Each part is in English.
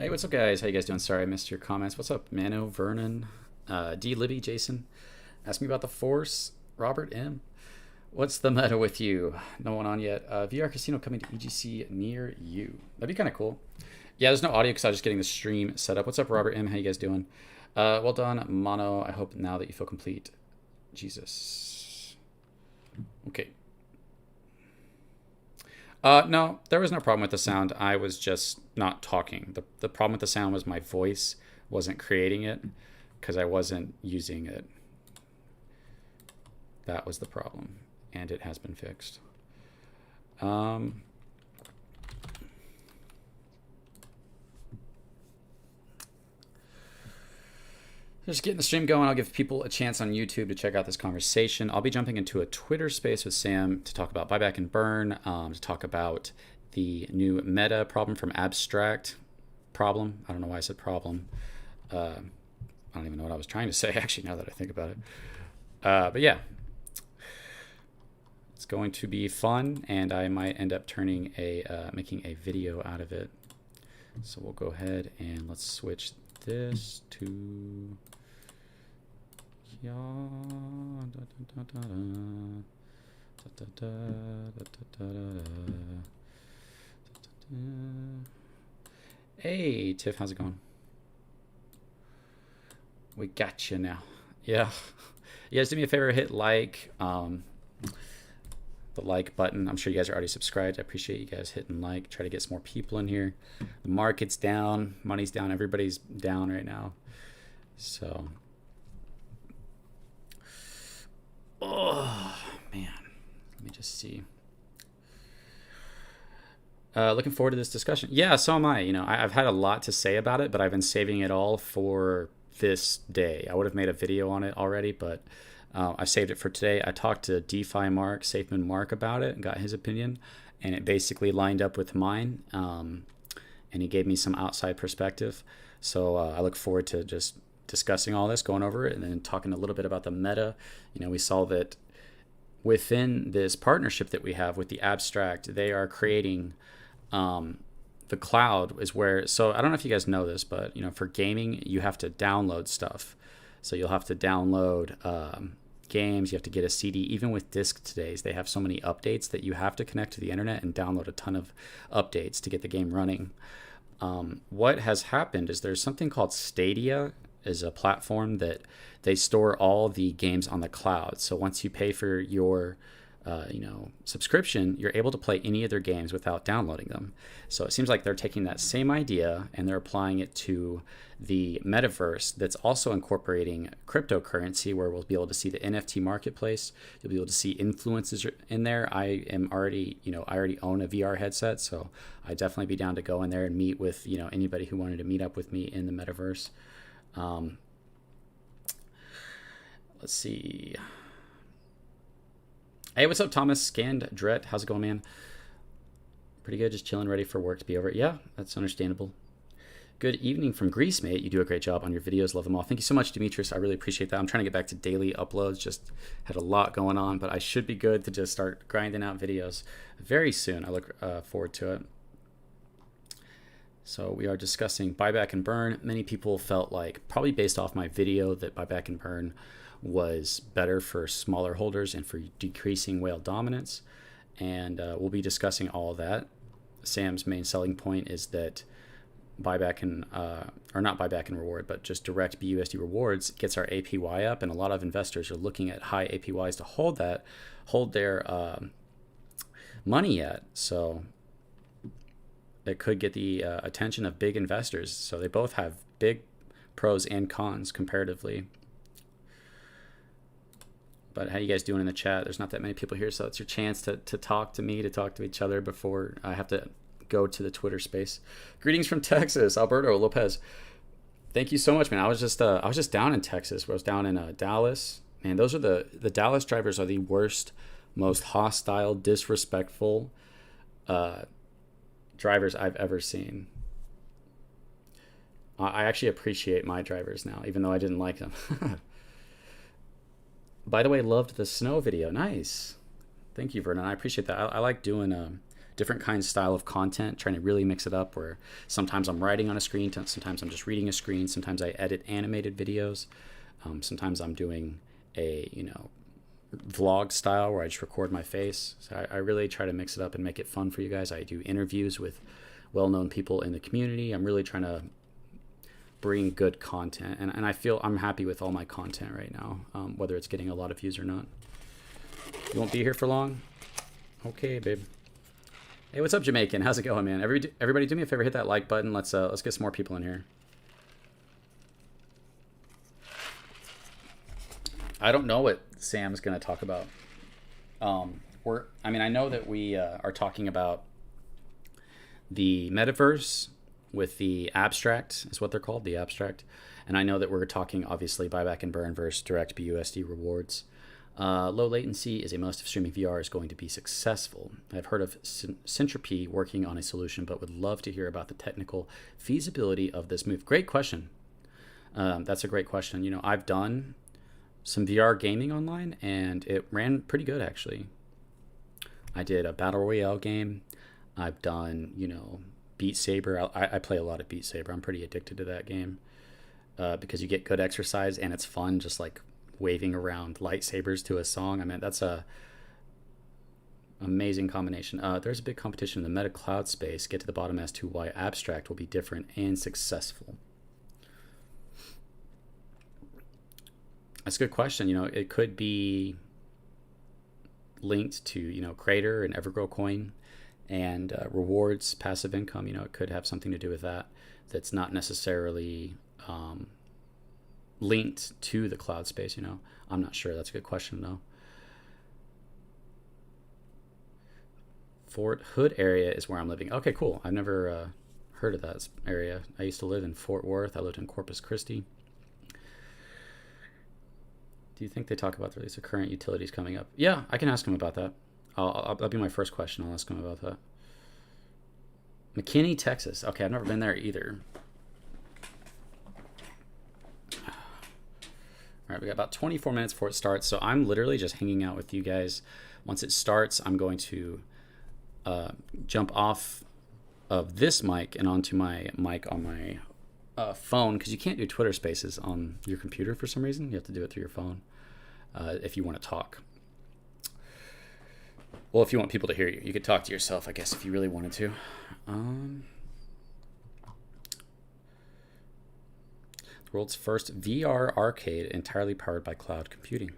Hey, what's up, guys? How you guys doing? Sorry I missed your comments. What's up, Mano, Vernon, D. Libby, Jason? Ask me about the Force. Robert M. What's the meta with you? No one on yet. VR Casino coming to EGC near you. That'd be kind of cool. Yeah, there's no audio because I was just getting the stream set up. What's up, Robert M? How you guys doing? Well done, Mono. I hope now that you feel complete. Jesus. Okay. No, there was no problem with the sound. I was just not talking. The problem with the sound was my voice wasn't creating it because I wasn't using it. That was the problem, and it has been fixed. Just getting the stream going. I'll give people a chance on YouTube to check out this conversation. I'll be jumping into a Twitter space with Sam to talk about buyback and burn, to talk about the new meta problem from abstract problem. I don't know why I said problem. I don't even know what I was trying to say, actually, now that I think about it. But yeah, it's going to be fun, and I might end up turning making a video out of it. So we'll go ahead and let's switch this to Hey Tiff, how's it going? We got you now. Yeah, you guys do me a favor, hit like, the like button. I'm sure you guys are already subscribed. I appreciate you guys hitting like. Try to get some more people in here. The market's down, money's down, everybody's down right now. So, oh man, let me just see. Looking forward to this discussion. Yeah, so am I. You know, I've had a lot to say about it, but I've been saving it all for this day. I would have made a video on it already, but I saved it for today. I talked to DeFi Mark, safemoon Mark, about it and got his opinion, and it basically lined up with mine, and he gave me some outside perspective. So I look forward to just discussing all this, going over it, and then talking a little bit about the meta. You know, we saw that within this partnership that we have with the Abstract, they are creating the cloud is where, so I don't know if you guys know this, but you know, for gaming, you have to download stuff. So you'll have to download games, you have to get a CD. Even with disc today's, they have so many updates that you have to connect to the internet and download a ton of updates to get the game running. What has happened is there's something called Stadia, is a platform that they store all the games on the cloud. So once you pay for your subscription, you're able to play any of their games without downloading them. So it seems like they're taking that same idea and they're applying it to the Metaverse that's also incorporating cryptocurrency, where we'll be able to see the NFT marketplace. You'll be able to see influencers in there. I already own a VR headset, so I'd definitely be down to go in there and meet with, anybody who wanted to meet up with me in the Metaverse. Let's see. Hey, what's up, Thomas? Scanned Dret. How's it going, man? Pretty good. Just chilling, ready for work to be over. Yeah, that's understandable. Good evening from Greece, mate. You do a great job on your videos. Love them all. Thank you so much, Demetrius. I really appreciate that. I'm trying to get back to daily uploads. Just had a lot going on, but I should be good to just start grinding out videos very soon. I look forward to it. So we are discussing buyback and burn. Many people felt like, probably based off my video, that buyback and burn was better for smaller holders and for decreasing whale dominance. And we'll be discussing all of that. Sam's main selling point is that buyback and, or not buyback and reward, but just direct BUSD rewards gets our APY up. And a lot of investors are looking at high APYs to hold their money at. So it could get the attention of big investors. So they both have big pros and cons comparatively. But how you guys doing in the chat? There's not that many people here, so it's your chance to talk to me, to talk to each other before I have to go to the Twitter space. Greetings from Texas, Alberto Lopez. Thank you so much, man. I was just down in Texas. I was down in Dallas. Man, those are the Dallas drivers are the worst, most hostile, disrespectful drivers I've ever seen. I actually appreciate my drivers now, even though I didn't like them. By the way, loved the snow video. Nice. Thank you, Vernon. I appreciate that. I like doing different kinds style of content, trying to really mix it up where sometimes I'm writing on a screen, sometimes I'm just reading a screen, sometimes I edit animated videos, sometimes I'm doing a, vlog style where I just record my face. So I really try to mix it up and make it fun for you guys. I do interviews with well-known people in the community. I'm really trying to bring good content, and I feel I'm happy with all my content right now, whether it's getting a lot of views or not. You won't be here for long? Okay, babe. Hey, what's up, Jamaican? How's it going, man? Everybody do me a favor, hit that like button. Let's get some more people in here. I don't know what Sam's going to talk about. I know that we are talking about the Metaverse with the abstract, is what they're called, the abstract. And I know that we're talking, obviously, buyback and burn versus direct BUSD rewards. Low latency is a must if streaming VR is going to be successful. I've heard of Syntropy working on a solution, but would love to hear about the technical feasibility of this move. Great question. That's a great question. I've done some VR gaming online, and it ran pretty good, actually. I did a Battle Royale game. I've done, Beat Saber. I play a lot of Beat Saber. I'm pretty addicted to that game because you get good exercise, and it's fun just like waving around lightsabers to a song. That's a amazing combination. There's a big competition in the meta cloud space. Get to the bottom as to why abstract will be different and successful. That's a good question. It could be linked to, Crater and Evergrow Coin and rewards, passive income. It could have something to do with that. That's not necessarily linked to the cloud space. I'm not sure. That's a good question, though. Fort Hood area is where I'm living. Okay, cool. I've never heard of that area. I used to live in Fort Worth. I lived in Corpus Christi. Do you think they talk about the release of current utilities coming up? Yeah, I can ask them about that. That'll be my first question. I'll ask them about that. McKinney, Texas. Okay, I've never been there either. All right, we got about 24 minutes before it starts, so I'm literally just hanging out with you guys. Once it starts, I'm going to jump off of this mic and onto my mic on my phone, because you can't do Twitter Spaces on your computer for some reason. You have to do it through your phone if you want to talk. Well, if you want people to hear you, you could talk to yourself, I guess, if you really wanted to. The world's first VR arcade entirely powered by cloud computing.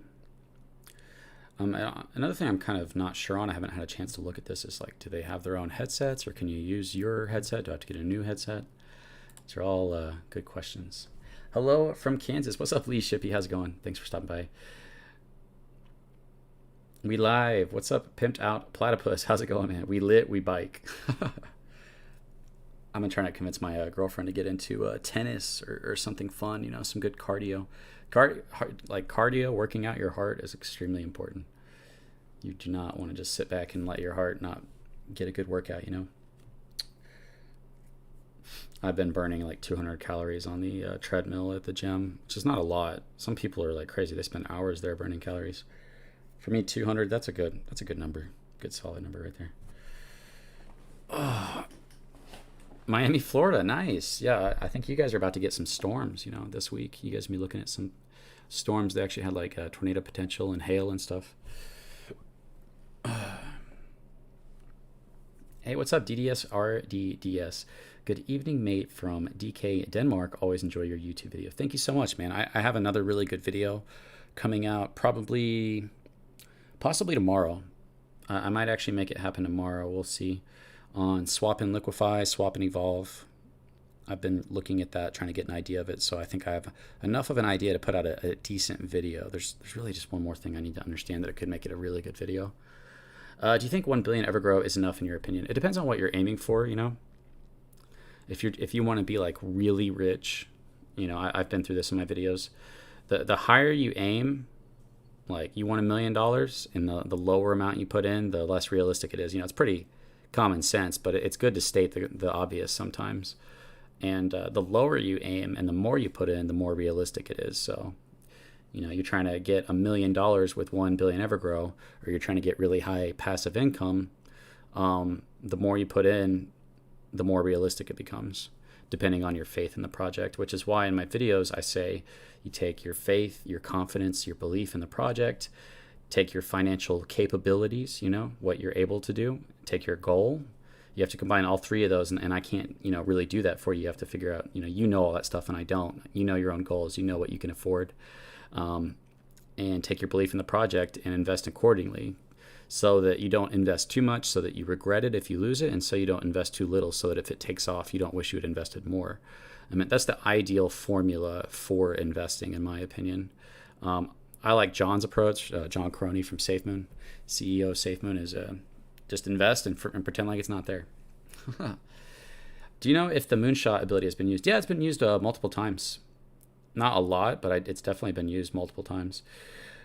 Another thing I'm kind of not sure on, I haven't had a chance to look at this, is like, do they have their own headsets, or can you use your headset? Do I have to get a new headset? These are all good questions. Hello from Kansas. What's up, Lee Shippy? How's it going? Thanks for stopping by. We live. What's up, pimped out platypus? How's it going, man? We lit, we bike. I'm trying to convince my girlfriend to get into tennis or something fun, some good cardio. Cardio, working out your heart is extremely important. You do not want to just sit back and let your heart not get a good workout, I've been burning like 200 calories on the treadmill at the gym, which is not a lot. Some people are like crazy. They spend hours there burning calories. For me, 200, that's a good number. Good solid number right there. Oh, Miami, Florida, nice. Yeah, I think you guys are about to get some storms, this week. You guys will be looking at some storms. They actually had like tornado potential and hail and stuff. Hey, what's up, DDS? Good evening, mate, from DK Denmark. Always enjoy your YouTube video. Thank you so much, man. I have another really good video coming out possibly tomorrow. I might actually make it happen tomorrow. We'll see. On swap and liquefy, swap and evolve. I've been looking at that, trying to get an idea of it. So I think I have enough of an idea to put out a decent video. There's really just one more thing I need to understand that it could make it a really good video. Do you think 1 billion Evergrow is enough in your opinion? It depends on what you're aiming for, If you want to be like really rich, I've been through this in my videos. The higher you aim, like you want $1 million, and the lower amount you put in, the less realistic it is. It's pretty common sense, but it's good to state the obvious sometimes. And the lower you aim and the more you put in, the more realistic it is. So, you're trying to get $1 million with 1 billion Evergrow, or you're trying to get really high passive income. The more you put in, the more realistic it becomes, depending on your faith in the project, which is why in my videos I say you take your faith, your confidence, your belief in the project, take your financial capabilities, what you're able to do, take your goal. You have to combine all three of those, and I can't, really do that for you. You have to figure out, all that stuff, and I don't. You know your own goals. You know what you can afford, and take your belief in the project and invest accordingly, so that you don't invest too much, so that you regret it if you lose it, and so you don't invest too little, so that if it takes off, you don't wish you had invested more. I mean, that's the ideal formula for investing, in my opinion. I like John's approach. John Crony from SafeMoon, CEO of SafeMoon, is just invest and pretend like it's not there. Do you know if the moonshot ability has been used? Yeah, it's been used multiple times. Not a lot, but it's definitely been used multiple times.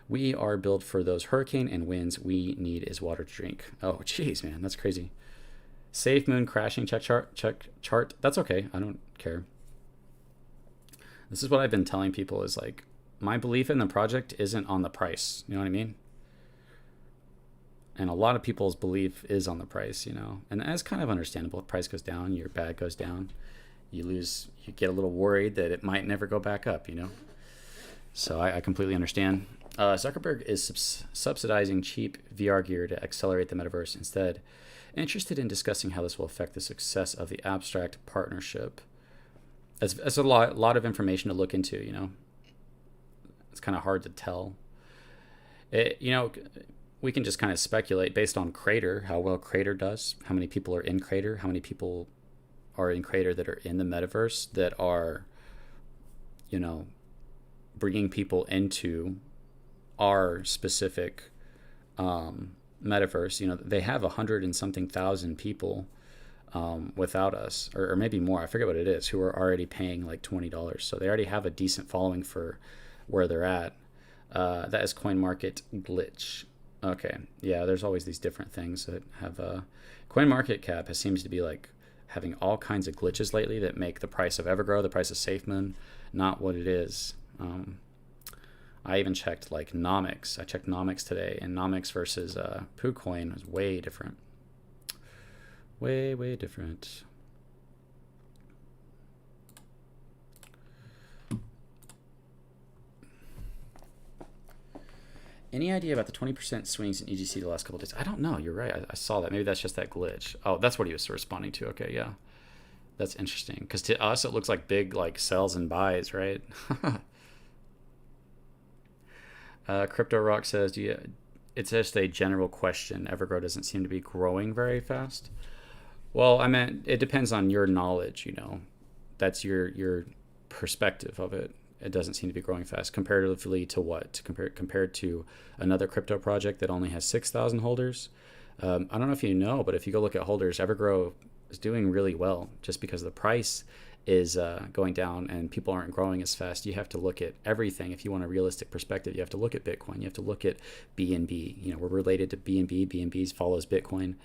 We are built for those hurricane and winds. We need is water to drink. Oh, jeez, man, that's crazy. SafeMoon crashing check chart. That's okay. I don't care. This is what I've been telling people is like, my belief in the project isn't on the price. You know what I mean? And a lot of people's belief is on the price, and that's kind of understandable. If price goes down, your bag goes down, you get a little worried that it might never go back up, So I completely understand. Zuckerberg is subsidizing cheap VR gear to accelerate the metaverse instead. Interested in discussing how this will affect the success of the abstract partnership. It's a lot of information to look into, It's kind of hard to tell. We can just kind of speculate based on Crater, how well Crater does, how many people are in Crater, how many people are in Crater that are in the metaverse that are, bringing people into our specific metaverse. They have 100 and something thousand people without us, or maybe more. I forget what it is, who are already paying like $20. So they already have a decent following for where they're at. That is coin market glitch. Okay, yeah, there's always these different things that have coin market cap seems to be like having all kinds of glitches lately that make the price of Evergrow, the price of SafeMoon, not what it is. I even checked like Nomics. I checked Nomics today, and Nomics versus PooCoin was way different. Way different. Any idea about the 20% swings in EGC the last couple of days? I don't know. You're right. I saw that. Maybe that's just that glitch. Oh, that's what he was responding to. Okay, yeah. That's interesting. Because to us, it looks like big like sells and buys, right? Crypto Rock says, it's just a general question. Evergrow doesn't seem to be growing very fast. Well, I meant it depends on your knowledge, That's your perspective of it. It doesn't seem to be growing fast comparatively to what? Compared to another crypto project that only has 6,000 holders. I don't know if you know, but if you go look at holders, Evergrow is doing really well just because the price is going down and people aren't growing as fast. You have to look at everything. If you want a realistic perspective, you have to look at Bitcoin. You have to look at BNB. We're related to BNB. BNB follows Bitcoin.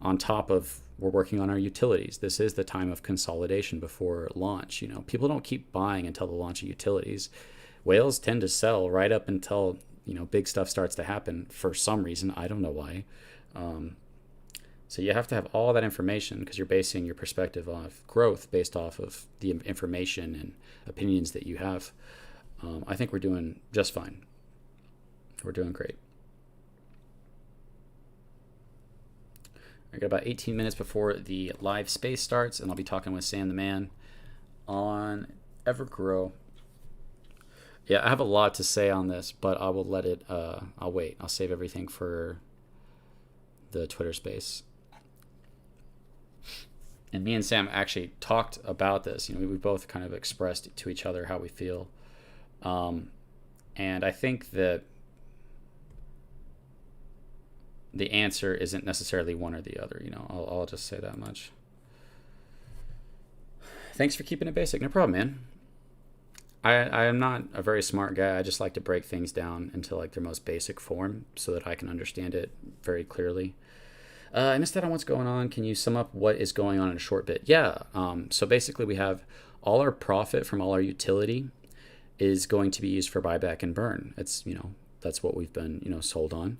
On top of, we're working on our utilities. This is the time of consolidation before launch. People don't keep buying until the launch of utilities. Whales tend to sell right up until, big stuff starts to happen for some reason. I don't know why. So you have to have all that information because you're basing your perspective of growth based off of the information and opinions that you have. I think we're doing just fine. We're doing great. I got about 18 minutes before the live space starts, and I'll be talking with Sam the Man on Evergrow. Yeah, I have a lot to say on this, but I will let it, I'll wait. I'll save everything for the Twitter space. And me and Sam actually talked about this. We both kind of expressed to each other how we feel. And I think that the answer isn't necessarily one or the other. I'll just say that much. Thanks for keeping it basic. No problem, man. I am not a very smart guy. I just like to break things down into like their most basic form so that I can understand it very clearly. I missed out on what's going on. Can you sum up what is going on in a short bit? Yeah. So basically we have all our profit from all our utility is going to be used for buyback and burn. It's, that's what we've been, sold on.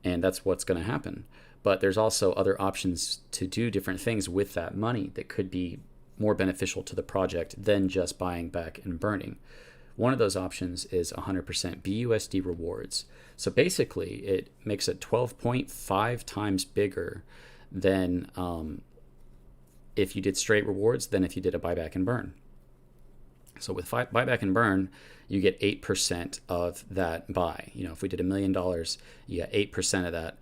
And that's what's going to happen. But there's also other options to do different things with that money that could be more beneficial to the project than just buying back and burning. One of those options is 100% BUSD rewards. So basically, it makes it 12.5 times bigger than if you did straight rewards than if you did a buyback and burn. So with buyback and burn, you get 8% of that buy. If we did $1 million, you get 8% of that.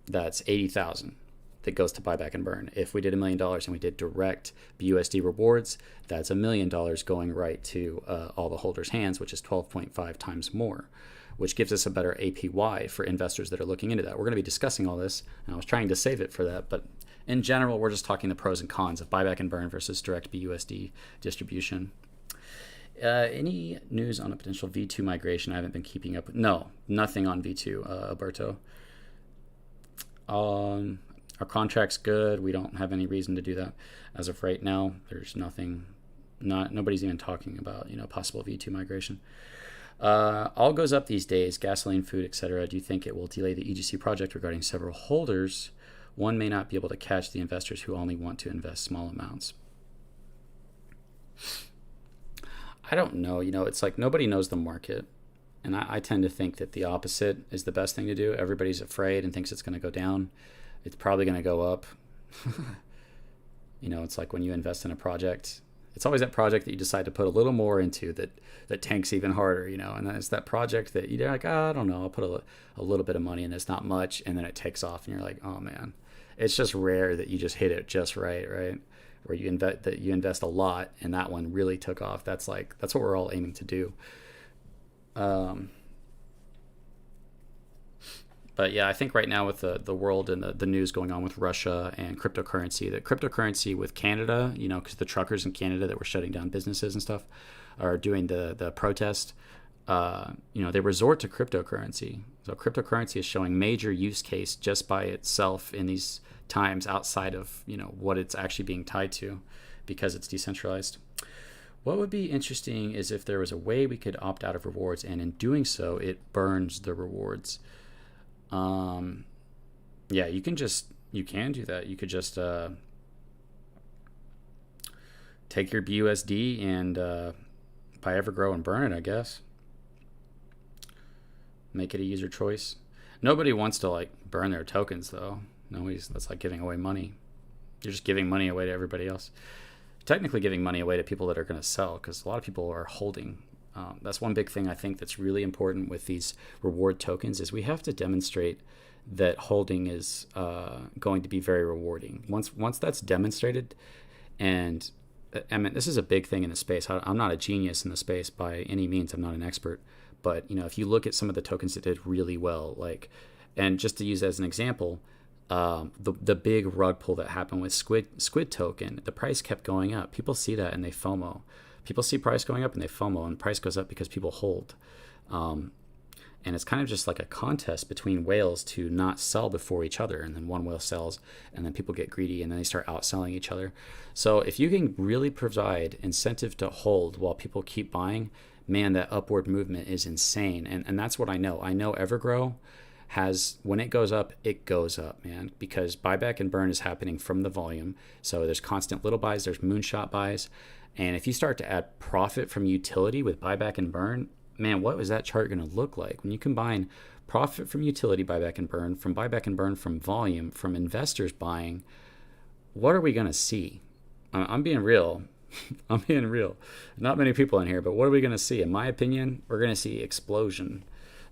That's 80,000 that goes to buyback and burn. If we did $1 million and we did direct BUSD rewards, that's $1 million going right to all the holders' hands, which is 12.5 times more, which gives us a better APY for investors that are looking into that. We're going to be discussing all this, and I was trying to save it for that, but in general, we're just talking the pros and cons of buyback and burn versus direct BUSD distribution. Any news on a potential V2 migration? I haven't been keeping up with. No, nothing on V2, Alberto. Our contract's good. We don't have any reason to do that as of right now. There's nothing. Nobody's even talking about possible V2 migration. All goes up these days. Gasoline, food, etc. Do you think it will delay the EGC project regarding several holders? One may not be able to catch the investors who only want to invest small amounts. I don't know. It's like nobody knows the market. And I tend to think that the opposite is the best thing to do. Everybody's afraid and thinks it's going to go down. It's probably going to go up. It's like when you invest in a project, it's always that project that you decide to put a little more into that tanks even harder, and then it's that project that you're like, I don't know, I'll put a little bit of money in, it's not much, and then it takes off and you're like, oh man. It's just rare that you just hit it just right? Where you invest a lot and that one really took off. That's what we're all aiming to do. But yeah, I think right now with the world and the news going on with Russia and cryptocurrency with Canada, because the truckers in Canada that were shutting down businesses and stuff are doing the protest, they resort to cryptocurrency. So cryptocurrency is showing major use case just by itself in these times outside of, what it's actually being tied to because it's decentralized. What would be interesting is if there was a way we could opt out of rewards, and in doing so, it burns the rewards. Yeah, you can do that. You could just take your BUSD and buy Evergrow and burn it, I guess. Make it a user choice. Nobody wants to burn their tokens though. That's like giving away money. You're just giving money away to everybody else. Technically giving money away to people that are going to sell, because a lot of people are holding. That's one big thing I think that's really important with these reward tokens is we have to demonstrate that holding is going to be very rewarding. Once that's demonstrated, and I mean, this is a big thing in the space. I'm not a genius in the space by any means. I'm not an expert. But, if you look at some of the tokens that did really well, and just to use as an example, the big rug pull that happened with Squid token, the price kept going up. People see that and they FOMO. People see price going up and they FOMO, and price goes up because people hold. And it's kind of just like a contest between whales to not sell before each other. And then one whale sells, and then people get greedy, and then they start outselling each other. So if you can really provide incentive to hold while people keep buying, man, that upward movement is insane. And that's what I know. I know Evergrow has, when it goes up, man, because buyback and burn is happening from the volume. So there's constant little buys, there's moonshot buys. And if you start to add profit from utility with buyback and burn, man, what is that chart going to look like? When you combine profit from utility, buyback and burn from volume, from investors buying, what are we going to see? I'm being real. I'm being real. Not many people in here, but what are we going to see? In my opinion, we're going to see explosion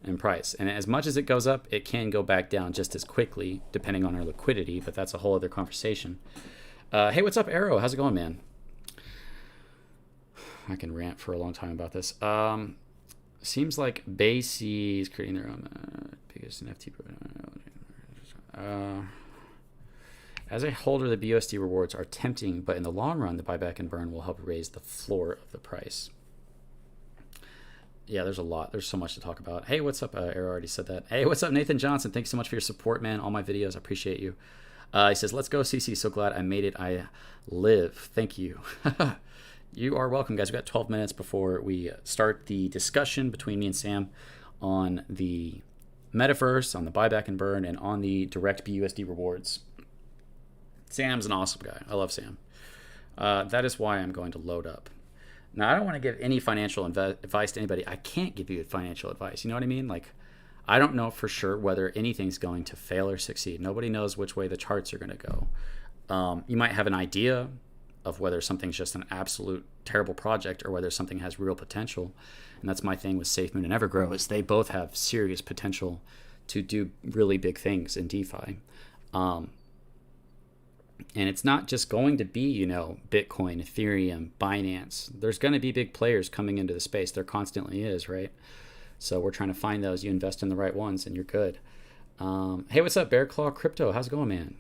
in price. And as much as it goes up, it can go back down just as quickly, depending on our liquidity, but that's a whole other conversation. Hey, what's up, Arrow? How's it going, man? I can rant for a long time about this. Seems like Basie is creating their own biggest NFT. As a holder, the BUSD rewards are tempting, but in the long run, the buyback and burn will help raise the floor of the price. Yeah, there's a lot. There's so much to talk about. Hey, what's up? Arrow already said that. Hey, what's up, Nathan Johnson? Thanks so much for your support, man. All my videos. I appreciate you. He says, let's go, CC. So glad I made it. I live. Thank you. You are welcome, guys. We've got 12 minutes before we start the discussion between me and Sam on the Metaverse, on the buyback and burn, and on the direct BUSD rewards. Sam's an awesome guy. I love Sam. That is why I'm going to load up. Now, I don't want to give any financial advice to anybody. I can't give you financial advice. You know what I mean? Like, I don't know for sure whether anything's going to fail or succeed. Nobody knows which way the charts are going to go. You might have an idea of whether something's just an absolute terrible project or whether something has real potential. And that's my thing with SafeMoon and Evergrow, is they both have serious potential to do really big things in DeFi. And it's not just going to be, you know, Bitcoin, Ethereum, Binance. There's going to be big players coming into the space. There constantly is, right? So we're trying to find those. You invest in the right ones and you're good. Hey, what's up, Bear Claw Crypto? How's it going, man?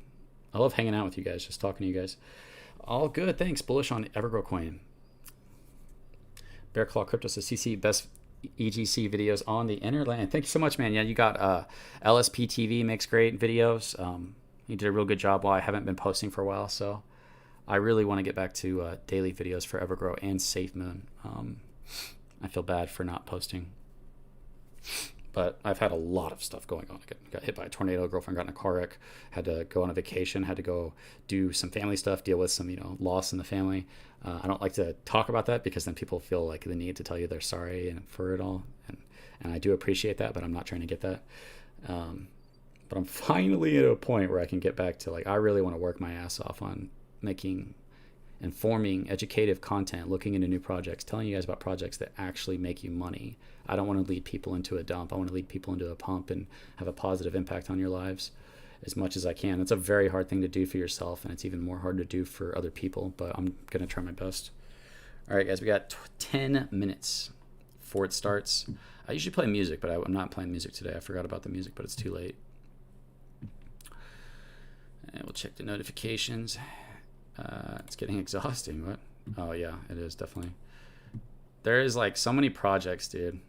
I love hanging out with you guys, just talking to you guys. All good, thanks. Bullish on Evergrow Coin. Bear Claw Crypto says, CC, best EGC videos on the internet. Thank you so much, man. Yeah, you got LSP TV makes great videos. You did a real good job while I haven't been posting for a while, so I really want to get back to daily videos for Evergrow and SafeMoon. I feel bad for not posting, but I've had a lot of stuff going on. I got hit by a tornado, girlfriend got in a car wreck, had to go on a vacation, had to go do some family stuff, deal with some, you know, loss in the family. I don't like to talk about that because then people feel like the need to tell you they're sorry for it all, and I do appreciate that, but I'm not trying to get that. But I'm finally at a point where I can get back to, like, I really want to work my ass off on making informing, educative content, looking into new projects, telling you guys about projects that actually make you money. I don't want to lead people into a dump. I want to lead people into a pump and have a positive impact on your lives as much as I can. It's a very hard thing to do for yourself, and it's even more hard to do for other people, but I'm going to try my best. All right, guys, we got 10 minutes before it starts. I usually play music, but I'm not playing music today. I forgot about the music, but it's too late. And we'll check the notifications. It's getting exhausting. What? Oh, yeah, it is, definitely. There is, like, so many projects, dude.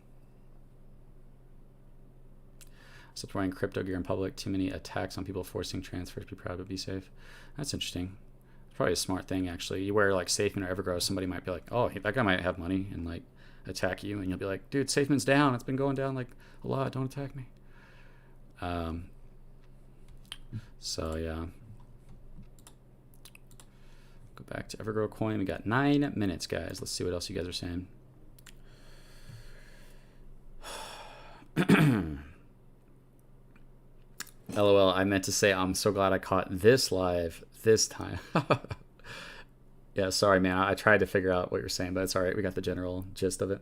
Supplying crypto gear in public. Too many attacks on people forcing transfers. Be proud to be safe. That's interesting. It's probably a smart thing, actually. You wear, like, SafeMoon or Evergrow, somebody might be like, oh, that guy might have money, and, like, attack you. And you'll be like, dude, SafeMoon's down. It's been going down, like, a lot. Don't attack me. So, yeah. Go back to Evergrow Coin. We got 9 minutes, guys. Let's see what else you guys are saying. LOL, I meant to say I'm so glad I caught this live this time. Yeah, sorry, man. I tried to figure out what you're saying, but it's all right. We got the general gist of it.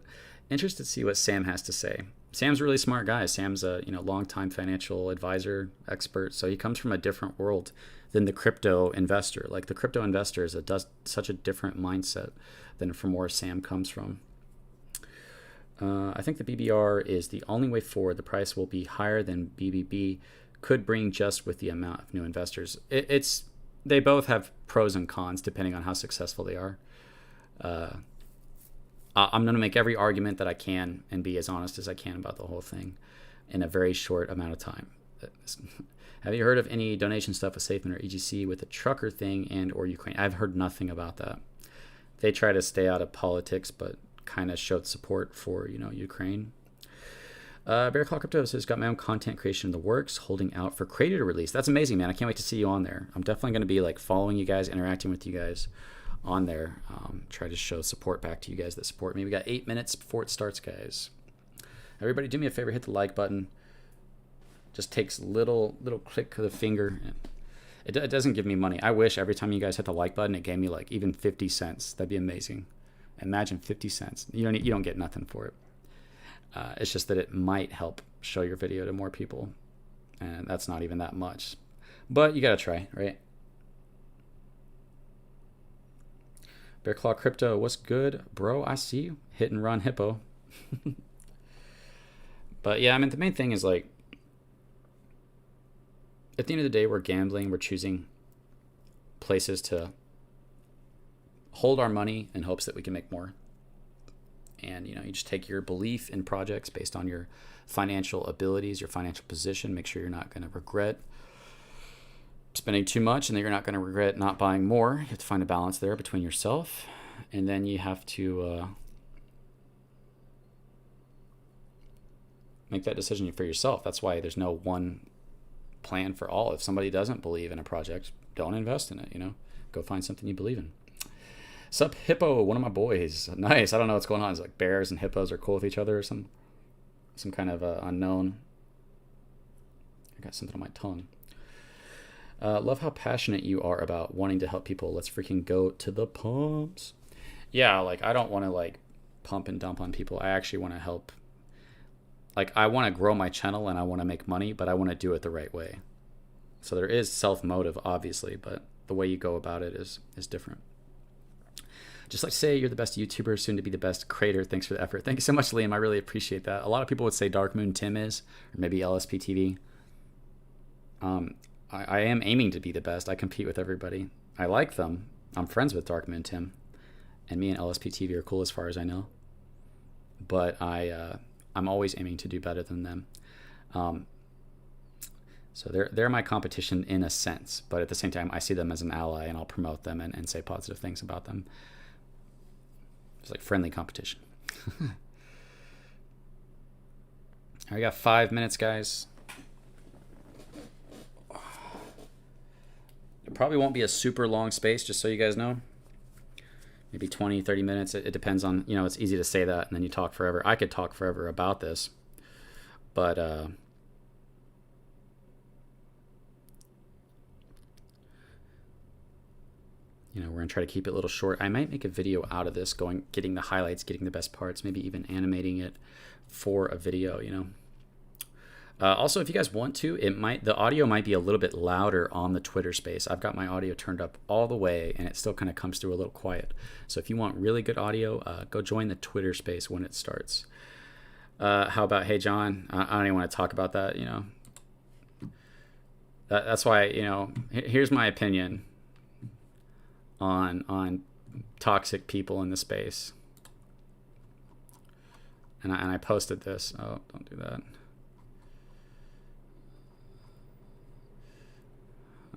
Interested to see what Sam has to say. Sam's a really smart guy. Sam's a longtime financial advisor, expert. So he comes from a different world than the crypto investor. Like, the crypto investor does such a different mindset than from where Sam comes from. I think the BBR is the only way forward. The price will be higher than BBB. Could bring just with the amount of new investors. They both have pros and cons depending on how successful they are. I'm going to make every argument that I can and be as honest as I can about the whole thing in a very short amount of time. Have you heard of any donation stuff with SafeMoon or EGC with the trucker thing and or Ukraine? I've heard nothing about that. They try to stay out of politics, but kind of showed support for, Ukraine. Bear Claw Crypto says, got my own content creation in the works, holding out for creator release. That's amazing, man. I can't wait to see you on there. I'm definitely going to be like following you guys, interacting with you guys on there. Try to show support back to you guys that support me. We got 8 minutes before it starts, guys. Everybody do me a favor, hit the like button. Just takes little click of the finger. It doesn't give me money. I wish every time you guys hit the like button, it gave me like even 50 cents. That'd be amazing. Imagine 50 cents. You don't get nothing for it. It's just that it might help show your video to more people. And that's not even that much. But you got to try, right? Bear Claw Crypto, what's good, bro? I see you. Hit and run hippo. But yeah, I mean, the main thing is like, at the end of the day, we're gambling. We're choosing places to hold our money in hopes that we can make more. And, you just take your belief in projects based on your financial abilities, your financial position. Make sure you're not going to regret spending too much, and that you're not going to regret not buying more. You have to find a balance there between yourself. And then you have to make that decision for yourself. That's why there's no one plan for all. If somebody doesn't believe in a project, don't invest in it. Go find something you believe in. Sup Hippo, one of my boys. Nice. I don't know what's going on. It's like bears and hippos are cool with each other or some kind of unknown. I got something on my tongue. Love how passionate you are about wanting to help people. Let's freaking go to the pumps. Yeah, like I don't want to like pump and dump on people. I actually want to help. Like I want to grow my channel and I want to make money, but I want to do it the right way. So there is self motive, obviously, but the way you go about it is different. Just like to say you're the best YouTuber, soon to be the best creator. Thanks for the effort. Thank you so much, Liam. I really appreciate that. A lot of people would say Dark Moon Tim is, or maybe LSPTV. I am aiming to be the best. I compete with everybody. I like them. I'm friends with Dark Moon Tim, and me and LSPTV are cool as far as I know. But I'm always aiming to do better than them. So they're my competition in a sense, but at the same time, I see them as an ally, and I'll promote them and say positive things about them. It's like friendly competition. I got 5 minutes, guys. It probably won't be a super long space, just so you guys know. Maybe 20, 30 minutes. It depends on, it's easy to say that and then you talk forever. I could talk forever about this, but we're going to try to keep it a little short. I might make a video out of this, getting the highlights, getting the best parts, maybe even animating it for a video, Also, if you guys want to, the audio might be a little bit louder on the Twitter space. I've got my audio turned up all the way, and it still kind of comes through a little quiet. So if you want really good audio, go join the Twitter space when it starts. How about, hey, John? I don't even want to talk about that, That's why, here's my opinion on toxic people in the space. And I posted this. Oh, don't do that.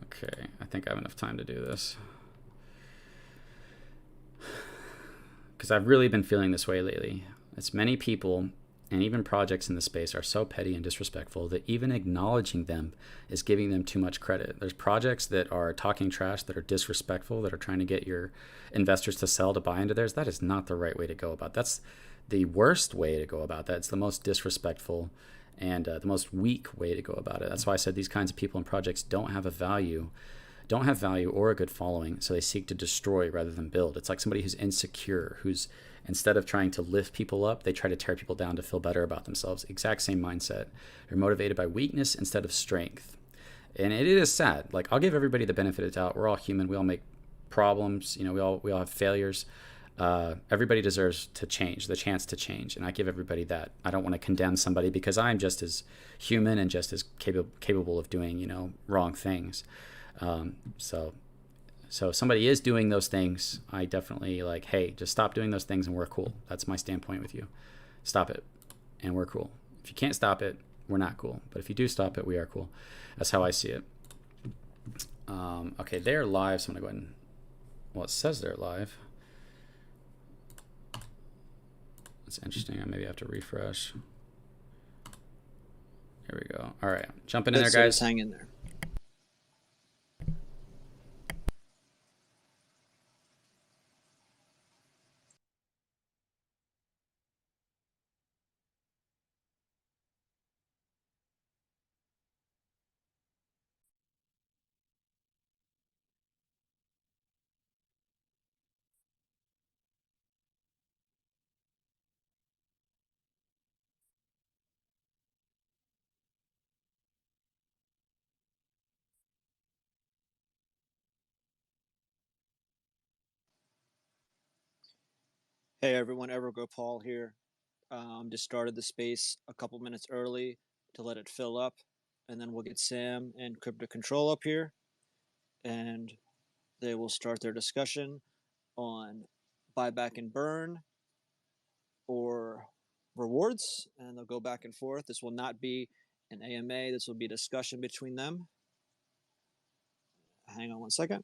Okay, I think I have enough time to do this. Because I've really been feeling this way lately. It's many people and even projects in the space are so petty and disrespectful that even acknowledging them is giving them too much credit. There's projects that are talking trash, that are disrespectful, that are trying to get your investors to sell to buy into theirs. That is not the right way to go about. That's the worst way to go about that. It's the most disrespectful and the most weak way to go about it. That's why I said these kinds of people and projects don't have value or a good following, so they seek to destroy rather than build. It's like somebody who's insecure, who's instead of trying to lift people up, they try to tear people down to feel better about themselves. Exact same mindset. They're motivated by weakness instead of strength. And it is sad. Like, I'll give everybody the benefit of the doubt. We're all human. We all make problems. We all have failures. Everybody deserves to change, the chance to change. And I give everybody that. I don't want to condemn somebody because I'm just as human and just as capable of doing, wrong things. So if somebody is doing those things, I definitely like, hey, just stop doing those things and we're cool. That's my standpoint with you. Stop it and we're cool. If you can't stop it, we're not cool. But if you do stop it, we are cool. That's how I see it. Okay, they're live, so I'm going to go ahead and, well, it says they're live. That's interesting. I maybe have to refresh. Here we go. All right, jumping in there, guys. Just hang in there. Hey everyone, Evergrow Paul here. Just started the space a couple minutes early to let it fill up, and then we'll get Sam and Crypto Control up here, and they will start their discussion on buyback and burn or rewards, and they'll go back and forth. This will not be an AMA. This will be a discussion between them. Hang on one second.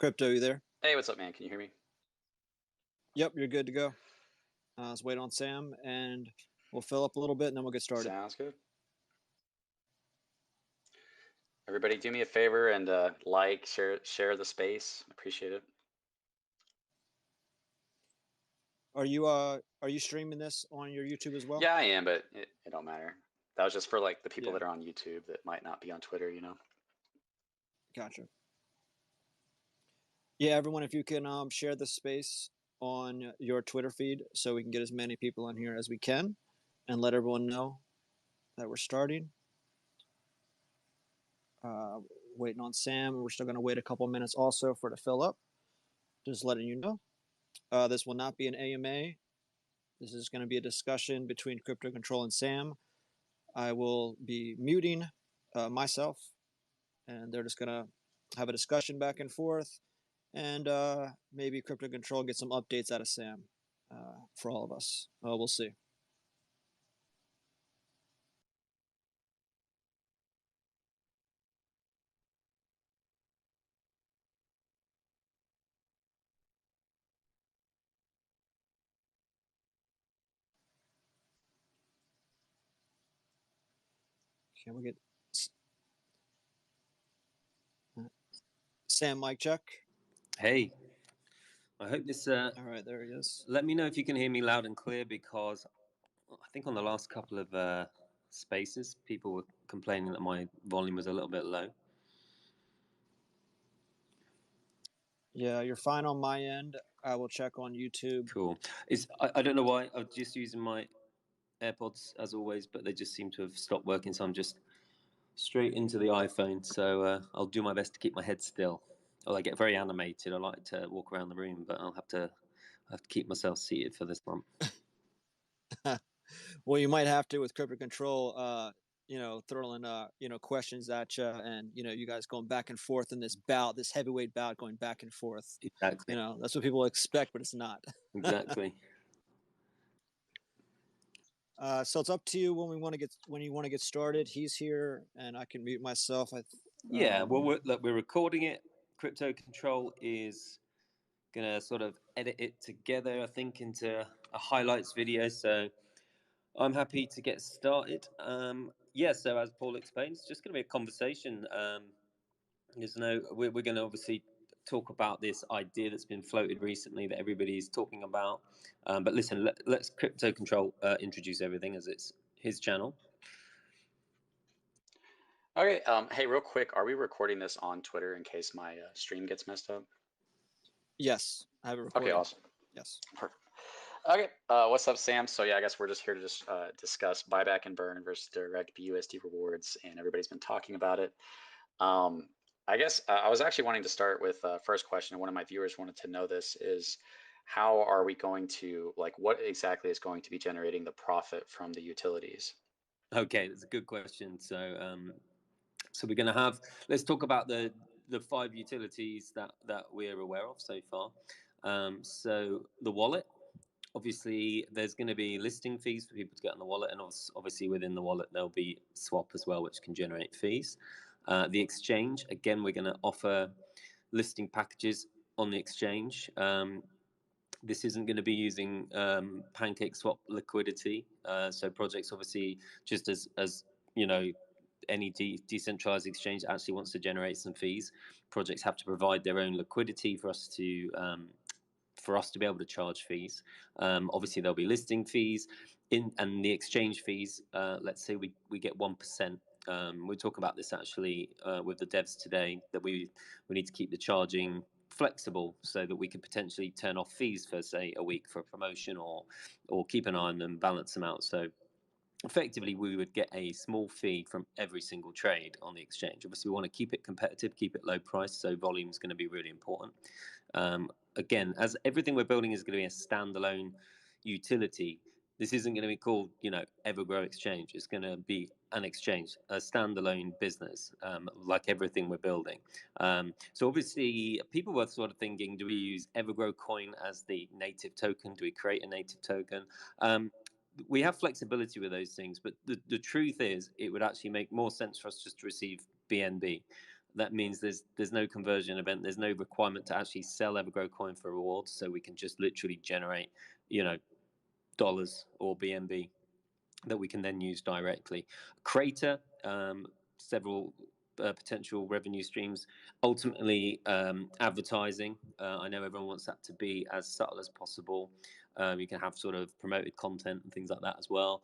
Crypto, you there? Hey, what's up, man? Can you hear me? Yep, you're good to go. Let's wait on Sam, and we'll fill up a little bit, and then we'll get started. Sounds good. Everybody, do me a favor and like, share the space. Appreciate it. Are you streaming this on your YouTube as well? Yeah, I am, but it don't matter. That was just for like the people Yeah, that are on YouTube that might not be on Twitter, you know? gotcha. Yeah, everyone, if you can share the space on your Twitter feed so we can get as many people in here as we can, and let everyone know that we're starting. Uh, Waiting on Sam. We're still going to wait a couple minutes also for it to fill up. Just letting you know. This will not be an AMA. This is going to be a discussion between Crypto Control and Sam. I will be muting myself, and they're just going to have a discussion back and forth, and maybe Crypto Control get some updates out of Sam for all of us. We'll see. Can we get Sam mic check? Hey, I hope this. All right, there he is. Let me know if you can hear me loud and clear, because I think on the last couple of spaces, people were complaining that my volume was a little bit low. Yeah, you're fine on my end. I will check on YouTube. Cool. I don't know why. I'm just using my AirPods as always, but they just seem to have stopped working, so I'm just straight into the iPhone. So I'll do my best to keep my head still. Well, I get very animated. I like to walk around the room, but I have to keep myself seated for this one. Well, you might have to with Crypto Control. Throwing questions at you, and you guys going back and forth in this bout, this heavyweight bout, going back and forth. Exactly. That's what people expect, but it's not. Exactly. So it's up to you when you want to get started. He's here, and I can mute myself. Yeah, well, we're recording it. Crypto Control is going to sort of edit it together, I think, into a highlights video. So I'm happy to get started. So as Paul explained, it's just going to be a conversation. We're going to obviously talk about this idea that's been floated recently that everybody's talking about. But listen, let's Crypto Control introduce everything, as it's his channel. Okay. Hey, real quick, are we recording this on Twitter in case my stream gets messed up? Yes, I have it recorded. Okay, awesome. Yes. Perfect. Okay. What's up, Sam? So yeah, I guess we're just here to just discuss buyback and burn versus direct BUSD rewards, and everybody's been talking about it. I guess I was actually wanting to start with first question. One of my viewers wanted to know this is how are we going to, like, what exactly is going to be generating the profit from the utilities? Okay, that's a good question. So we're going to have. Let's talk about the 5 utilities that we're aware of so far. So the wallet. Obviously, there's going to be listing fees for people to get on the wallet, and obviously within the wallet there'll be swap as well, which can generate fees. The exchange, again, we're going to offer listing packages on the exchange. This isn't going to be using pancake swap liquidity. So projects, obviously, just as you know, any decentralized exchange actually wants to generate some fees. Projects have to provide their own liquidity for us to be able to charge fees. Obviously, there'll be listing fees and the exchange fees. Let's say we get 1%. We'll talk about this actually with the devs today, that we need to keep the charging flexible so that we could potentially turn off fees for, say, a week for a promotion, or keep an eye on them, balance them out. So effectively, we would get a small fee from every single trade on the exchange. Obviously, we want to keep it competitive, keep it low price, so volume is going to be really important. Again, as everything we're building is going to be a standalone utility, this isn't going to be called, Evergrow Exchange. It's going to be an exchange, a standalone business, like everything we're building. So obviously, people were sort of thinking, do we use Evergrow Coin as the native token? Do we create a native token? We have flexibility with those things, but the truth is it would actually make more sense for us just to receive BNB. that means there's no conversion event. There's no requirement to actually sell Evergrow Coin for rewards. So we can just literally generate, dollars or BNB that we can then use directly. Crater, several potential revenue streams. Ultimately, advertising. I know everyone wants that to be as subtle as possible. You can have sort of promoted content and things like that as well.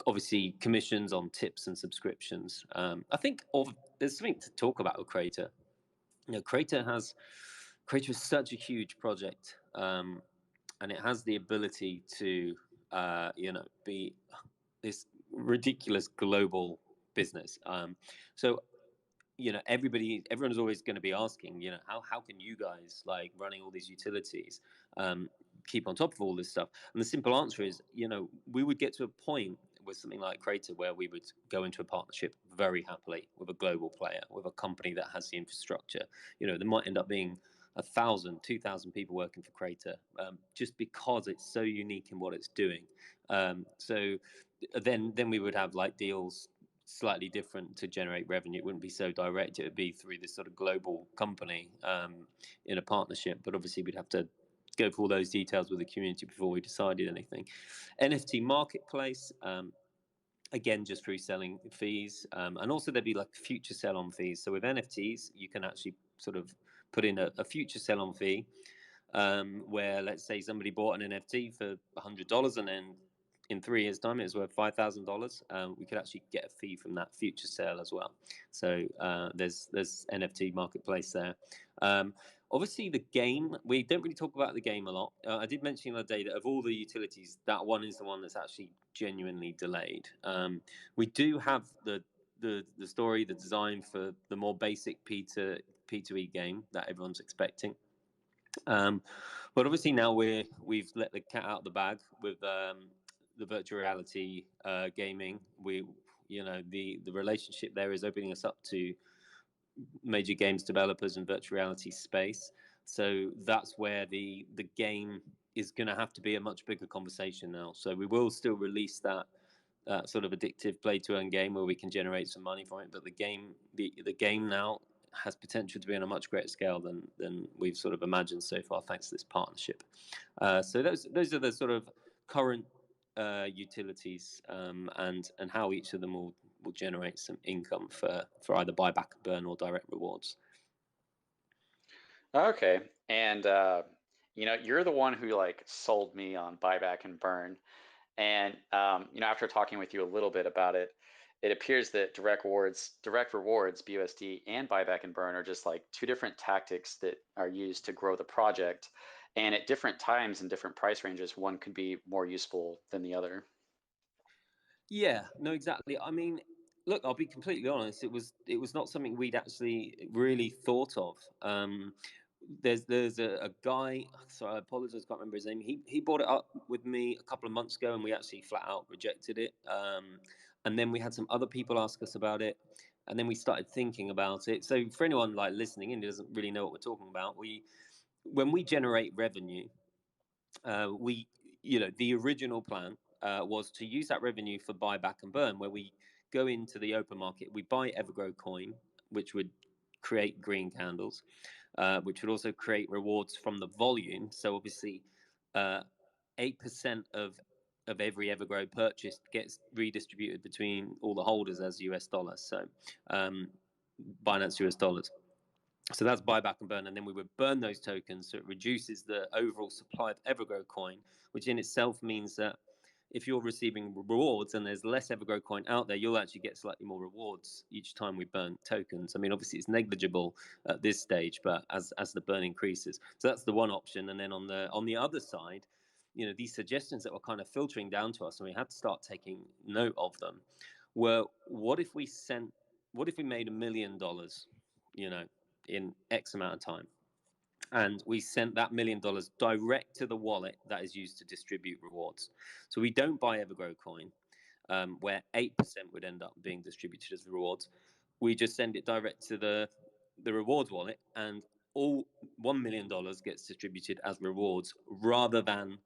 Obviously, commissions on tips and subscriptions. I think there's something to talk about with Crater. Crater is such a huge project, and it has the ability to, be this ridiculous global business. So everyone's always going to be asking, how can you guys, like, running all these utilities, keep on top of all this stuff? And the simple answer is, we would get to a point with something like Crater where we would go into a partnership very happily with a global player, with a company that has the infrastructure. There might end up being 1,000, 2,000 people working for Crater, just because it's so unique in what it's doing. So then we would have like deals slightly different to generate revenue. It wouldn't be so direct. It would be through this sort of global company, in a partnership. But obviously, we'd have to go through all those details with the community before we decided anything. NFT marketplace, again, just through selling fees, and also there'd be like future sell-on fees. So with NFTs, you can actually sort of put in a future sell-on fee, where, let's say, somebody bought an NFT for $100, and then in 3 years' time it was worth $5,000. We could actually get a fee from that future sale as well. So there's NFT marketplace there. Obviously, the game, we don't really talk about the game a lot. I did mention the other day that of all the utilities, that one is the one that's actually genuinely delayed. We do have the story, the design for the more basic P2E game that everyone's expecting. But obviously now we've let the cat out of the bag with the virtual reality gaming. The relationship there is opening us up to major games developers and virtual reality space. So that's where the game is going to have to be a much bigger conversation now. So we will still release that sort of addictive play to earn game where we can generate some money from it. But the game now has potential to be on a much greater scale than we've sort of imagined so far, thanks to this partnership. So those are the sort of current utilities, and how each of them will generate some income for either buyback, burn, or direct rewards. Okay, and you're the one who like sold me on buyback and burn, and after talking with you a little bit about it, it appears that direct rewards, BUSD, and buyback and burn are just like two different tactics that are used to grow the project, and at different times and different price ranges, one could be more useful than the other. Yeah, no, exactly. I mean, look, I'll be completely honest. It was not something we'd actually really thought of. There's a guy. Sorry, I apologize. I can't remember his name. He brought it up with me a couple of months ago, and we actually flat out rejected it. And then we had some other people ask us about it, and then we started thinking about it. So for anyone like listening in who doesn't really know what we're talking about, when we generate revenue, the original plan was to use that revenue for buyback and burn, where we go into the open market, we buy Evergrow Coin, which would create green candles, which would also create rewards from the volume. So obviously, 8% of every Evergrow purchased gets redistributed between all the holders as US dollars. So Binance US dollars. So that's buyback and burn, and then we would burn those tokens, so it reduces the overall supply of Evergrow Coin, which in itself means that if you're receiving rewards and there's less Evergrow Coin out there, you'll actually get slightly more rewards each time we burn tokens. I mean, obviously it's negligible at this stage, but as the burn increases, so that's the one option. And then on the other side, these suggestions that were kind of filtering down to us, and we had to start taking note of them, were what if we made $1 million, in X amount of time, and we sent that $1 million direct to the wallet that is used to distribute rewards. So we don't buy Evergrow Coin, where 8% would end up being distributed as rewards. We just send it direct to the rewards wallet, and all $1 million gets distributed as rewards, rather than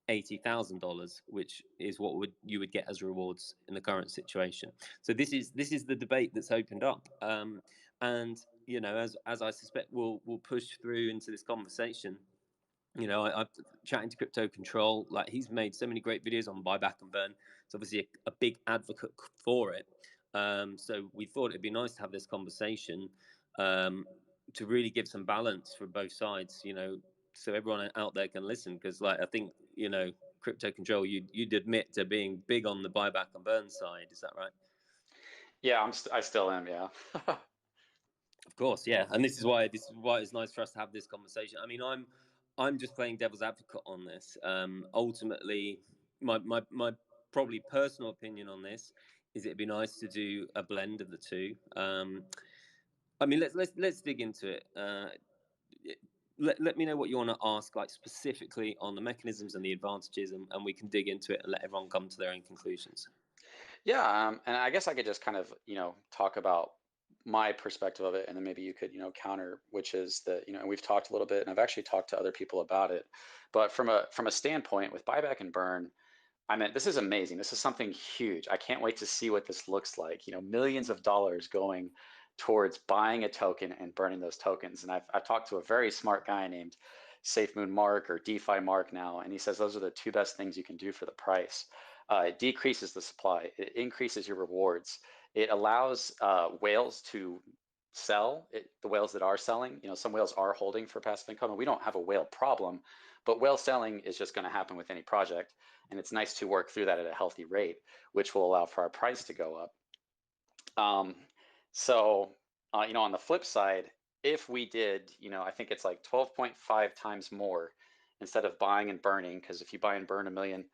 $80,000, which is what you would get as rewards in the current situation. So this is the debate that's opened up, and as I suspect we'll push through into this conversation. I've chatting to Crypto Control, like he's made so many great videos on buyback and burn. It's obviously a big advocate for it. So we thought it'd be nice to have this conversation, to really give some balance for both sides, so everyone out there can listen. Because I think, Crypto Control, you'd admit to being big on the buyback and burn side. Is that right? Yeah, I still am. Yeah. Of course, yeah, and this is why it's nice for us to have this conversation. I mean, I'm just playing devil's advocate on this. Ultimately, my probably personal opinion on this is it'd be nice to do a blend of the two. I mean, let's dig into it. Let me know what you want to ask, like specifically on the mechanisms and the advantages, and we can dig into it and let everyone come to their own conclusions. Yeah, and I guess I could just kind of, talk about my perspective of it, and then maybe you could, counter, which is that, and we've talked a little bit, and I've actually talked to other people about it. But from a standpoint with buyback and burn, I mean, this is amazing. This is something huge. I can't wait to see what this looks like. Millions of dollars going towards buying a token and burning those tokens. And I've talked to a very smart guy named SafeMoon Mark, or DeFi Mark now, and he says those are the two best things you can do for the price. It decreases the supply. It increases your rewards. It allows whales to sell. The whales that are selling, some whales are holding for passive income, and we don't have a whale problem, but whale selling is just going to happen with any project. And it's nice to work through that at a healthy rate, which will allow for our price to go up. So, on the flip side, if we did, I think it's like 12.5 times more instead of buying and burning, because if you buy and burn $1 million,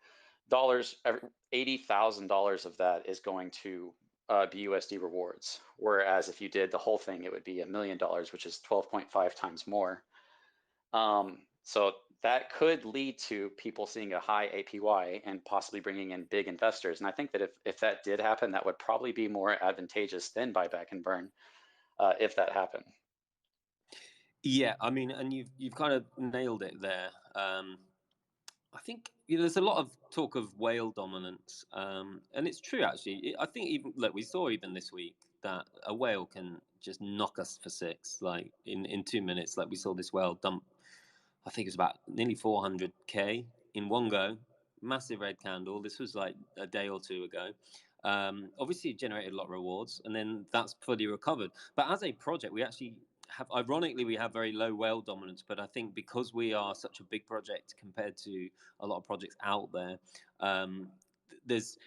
$80,000 of that is going to BUSD rewards. Whereas if you did the whole thing, it would be $1 million, which is 12.5 times more. So that could lead to people seeing a high APY and possibly bringing in big investors. And I think that if that did happen, that would probably be more advantageous than buyback and burn, if that happened. Yeah, I mean, and you've kind of nailed it there. I think there's a lot of talk of whale dominance, and it's true actually. I think we saw even this week that a whale can just knock us for six, like in 2 minutes. Like we saw this whale dump, I think it was about nearly 400K in one go, massive red candle. This was like a day or two ago. Obviously, it generated a lot of rewards, and then that's fully recovered. But as a project, we actually have, ironically, we have very low whale dominance. But I think because we are such a big project compared to a lot of projects out there, there's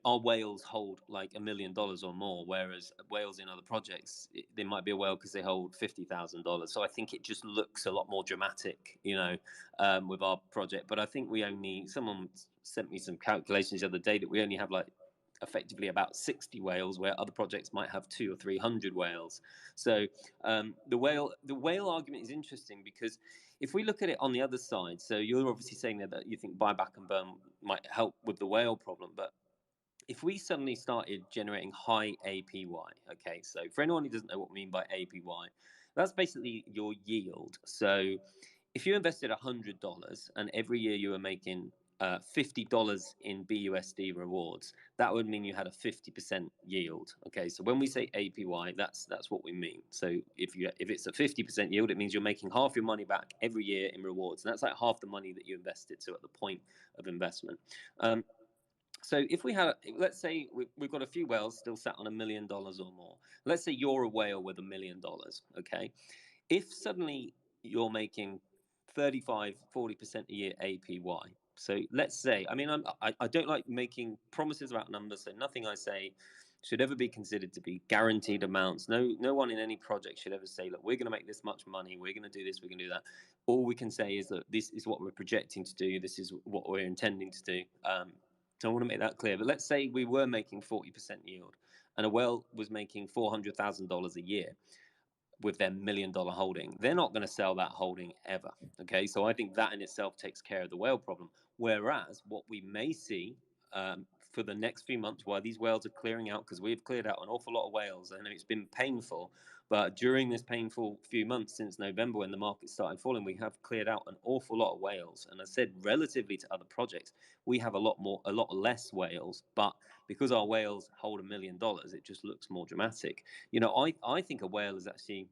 our whales hold like $1 million or more, whereas whales in other projects, they might be a whale because they hold $50,000. So I think it just looks a lot more dramatic, with our project. But I think someone sent me some calculations the other day that we only have like effectively about 60 whales, where other projects might have 200 or 300 whales. So the whale argument is interesting, because if we look at it on the other side, so you're obviously saying that you think buyback and burn might help with the whale problem, but if we suddenly started generating high APY, okay, so for anyone who doesn't know what we mean by APY, that's basically your yield. So if you invested $100 and every year you were making $50 in BUSD rewards, that would mean you had a 50% yield. Okay, so when we say APY, that's what we mean. So if it's a 50% yield, it means you're making half your money back every year in rewards, and that's like half the money that you invested. So at the point of investment. So if we had, let's say we've got a few whales still sat on $1 million or more. Let's say you're a whale with $1 million, okay? If suddenly you're making 35-40% a year APY, so let's say, I mean, I don't like making promises about numbers, so nothing I say should ever be considered to be guaranteed amounts. No one in any project should ever say, look, we're going to make this much money, we're going to do this, we're going to do that. All we can say is that this is what we're projecting to do, this is what we're intending to do. So I want to make that clear. But let's say we were making 40% yield and a whale was making $400,000 a year with their $1 million holding. They're not going to sell that holding ever. Okay, so I think that in itself takes care of the whale problem. Whereas what we may see for the next few months while these whales are clearing out, because we've cleared out an awful lot of whales. I know it's been painful, but during this painful few months since November, when the market started falling, we have cleared out an awful lot of whales. And I said, relatively to other projects, we have a lot less whales, but because our whales hold $1 million, it just looks more dramatic. I think a whale is actually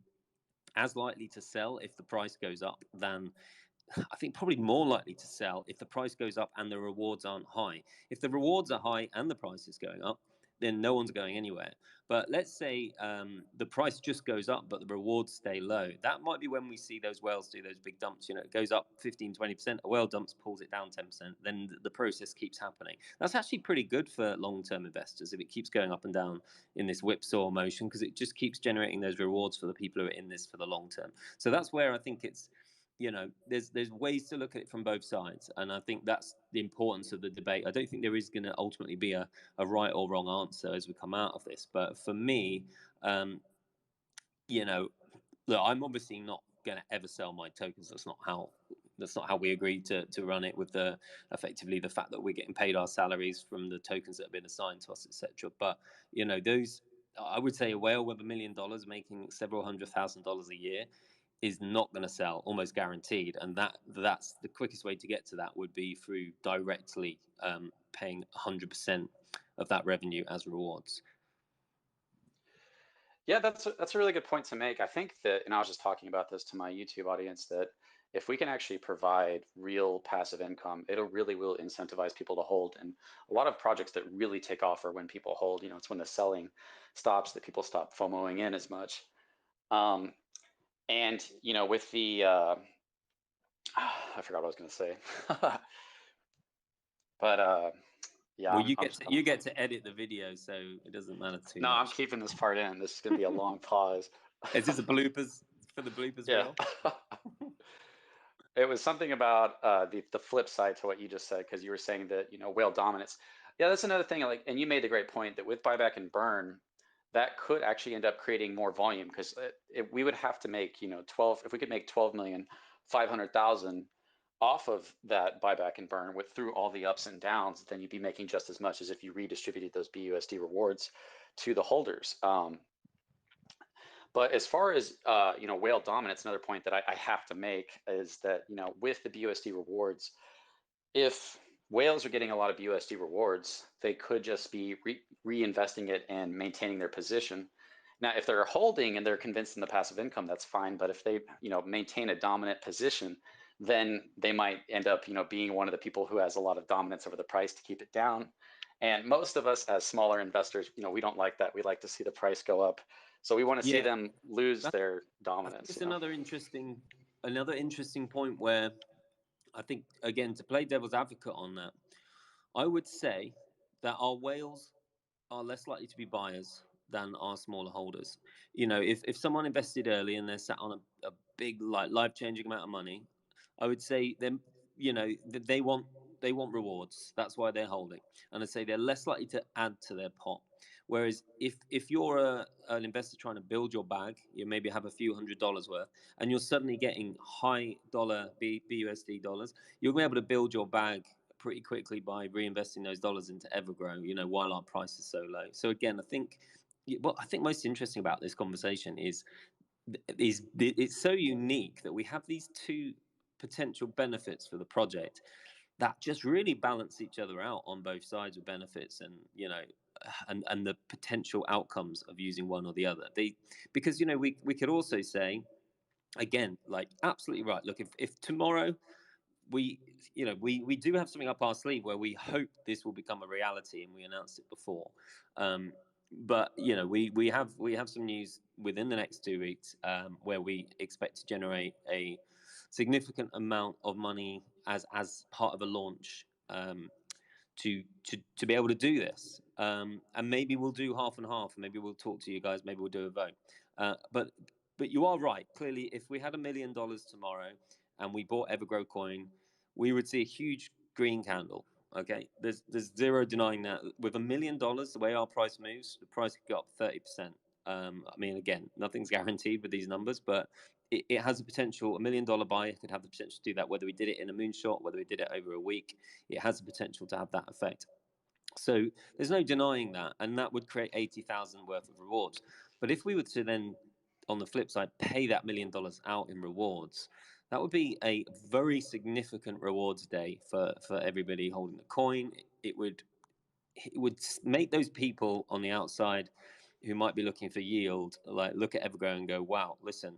as likely to sell if the price goes up than, I think probably more likely to sell if the price goes up and the rewards aren't high. If the rewards are high and the price is going up, then no one's going anywhere. But let's say the price just goes up, but the rewards stay low. That might be when we see those whales do those big dumps. It goes up 15, 20%, a whale dumps, pulls it down 10%, then the process keeps happening. That's actually pretty good for long-term investors if it keeps going up and down in this whipsaw motion, because it just keeps generating those rewards for the people who are in this for the long term. So that's where I think it's, there's ways to look at it from both sides, and I think that's the importance of the debate. I don't think there is going to ultimately be a right or wrong answer as we come out of this, but for me, look, I'm obviously not going to ever sell my tokens. That's not how we agreed to run it, with effectively the fact that we're getting paid our salaries from the tokens that have been assigned to us, etc. But those, I would say, a whale with $1 million making several $100,000 a year is not going to sell, almost guaranteed. And that's the quickest way to get to that would be through directly paying 100% of that revenue as rewards. Yeah, that's a really good point to make. I think that, and I was just talking about this to my YouTube audience, that if we can actually provide real passive income, it really will incentivize people to hold. And a lot of projects that really take off are when people hold. It's when the selling stops that people stop FOMOing in as much. And with the I forgot what I was going to say, but yeah. Well, you get to edit the video, so it doesn't matter too much. No, I'm keeping this part in. This is going to be a long pause. Is this a bloopers for the bloopers reel? It was something about the flip side to what you just said, because you were saying that whale dominance. Yeah, that's another thing. And you made the great point that with buyback and burn, that could actually end up creating more volume, because we would have to make 12. If we could make 12,500,000 off of that buyback and burn through all the ups and downs, then you'd be making just as much as if you redistributed those BUSD rewards to the holders. But as far as whale dominance, another point that I have to make is that with the BUSD rewards, if whales are getting a lot of BUSD rewards, they could just be reinvesting it and maintaining their position. Now, if they're holding and they're convinced in the passive income, that's fine. But if they maintain a dominant position, then they might end up being one of the people who has a lot of dominance over the price to keep it down. And most of us as smaller investors, we don't like that. We like to see the price go up. So we want to see them lose their dominance. It's another interesting point where I think, again, to play devil's advocate on that, I would say that our whales are less likely to be buyers than our smaller holders. If someone invested early and they're sat on a big, life-changing amount of money, I would say them, they want rewards. That's why they're holding. And I'd say they're less likely to add to their pot. Whereas if you're an investor trying to build your bag, you maybe have a few $100s worth, and you're suddenly getting high dollar BUSD dollars, you'll be able to build your bag pretty quickly by reinvesting those dollars into Evergrow, while our price is so low. So again, I think what I think most interesting about this conversation is it's so unique that we have these two potential benefits for the project that just really balance each other out on both sides with benefits and and the potential outcomes of using one or the other. Because we could also say, again, absolutely right. Look, if tomorrow we do have something up our sleeve where we hope this will become a reality, and we announced it before. But we have some news within the next 2 weeks where we expect to generate a significant amount of money as part of a launch to be able to do this. And maybe we'll do half and half. Maybe we'll talk to you guys. Maybe we'll do a vote. But you are right. Clearly, if we had $1 million tomorrow and we bought Evergrow Coin, we would see a huge green candle. Okay, there's zero denying that. With $1 million, the way our price moves, the price could go up 30%. I mean, again, nothing's guaranteed with these numbers, but it has the potential. $1 million buy could have the potential to do that, whether we did it in a moonshot, whether we did it over a week. It has the potential to have that effect. So there's no denying that, and that would create 80,000 worth of rewards. But if we were to then, on the flip side, pay that $1 million out in rewards, that would be a very significant rewards day for everybody holding the coin. It would make those people on the outside who might be looking for yield, like, look at Evergrow and go, wow, listen,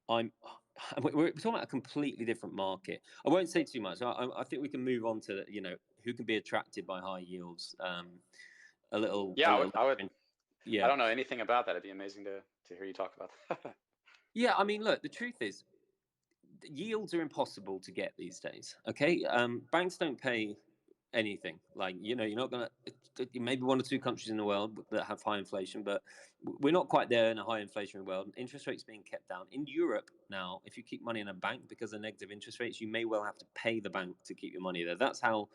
we're talking about a completely different market. I won't say too much. I think we can move on to, who can be attracted by high yields. A little. Yeah, I would. I Yeah. don't know anything about that. It'd be amazing to hear you talk about that. Yeah, I mean, look, the truth is, yields are impossible to get these days. Okay, banks don't pay anything. Like, you're not gonna, maybe one or two countries in the world that have high inflation, but we're not quite there in a high inflationary world. Interest rates being kept down in Europe now. If you keep money in a bank because of negative interest rates, you may well have to pay the bank to keep your money there. That's how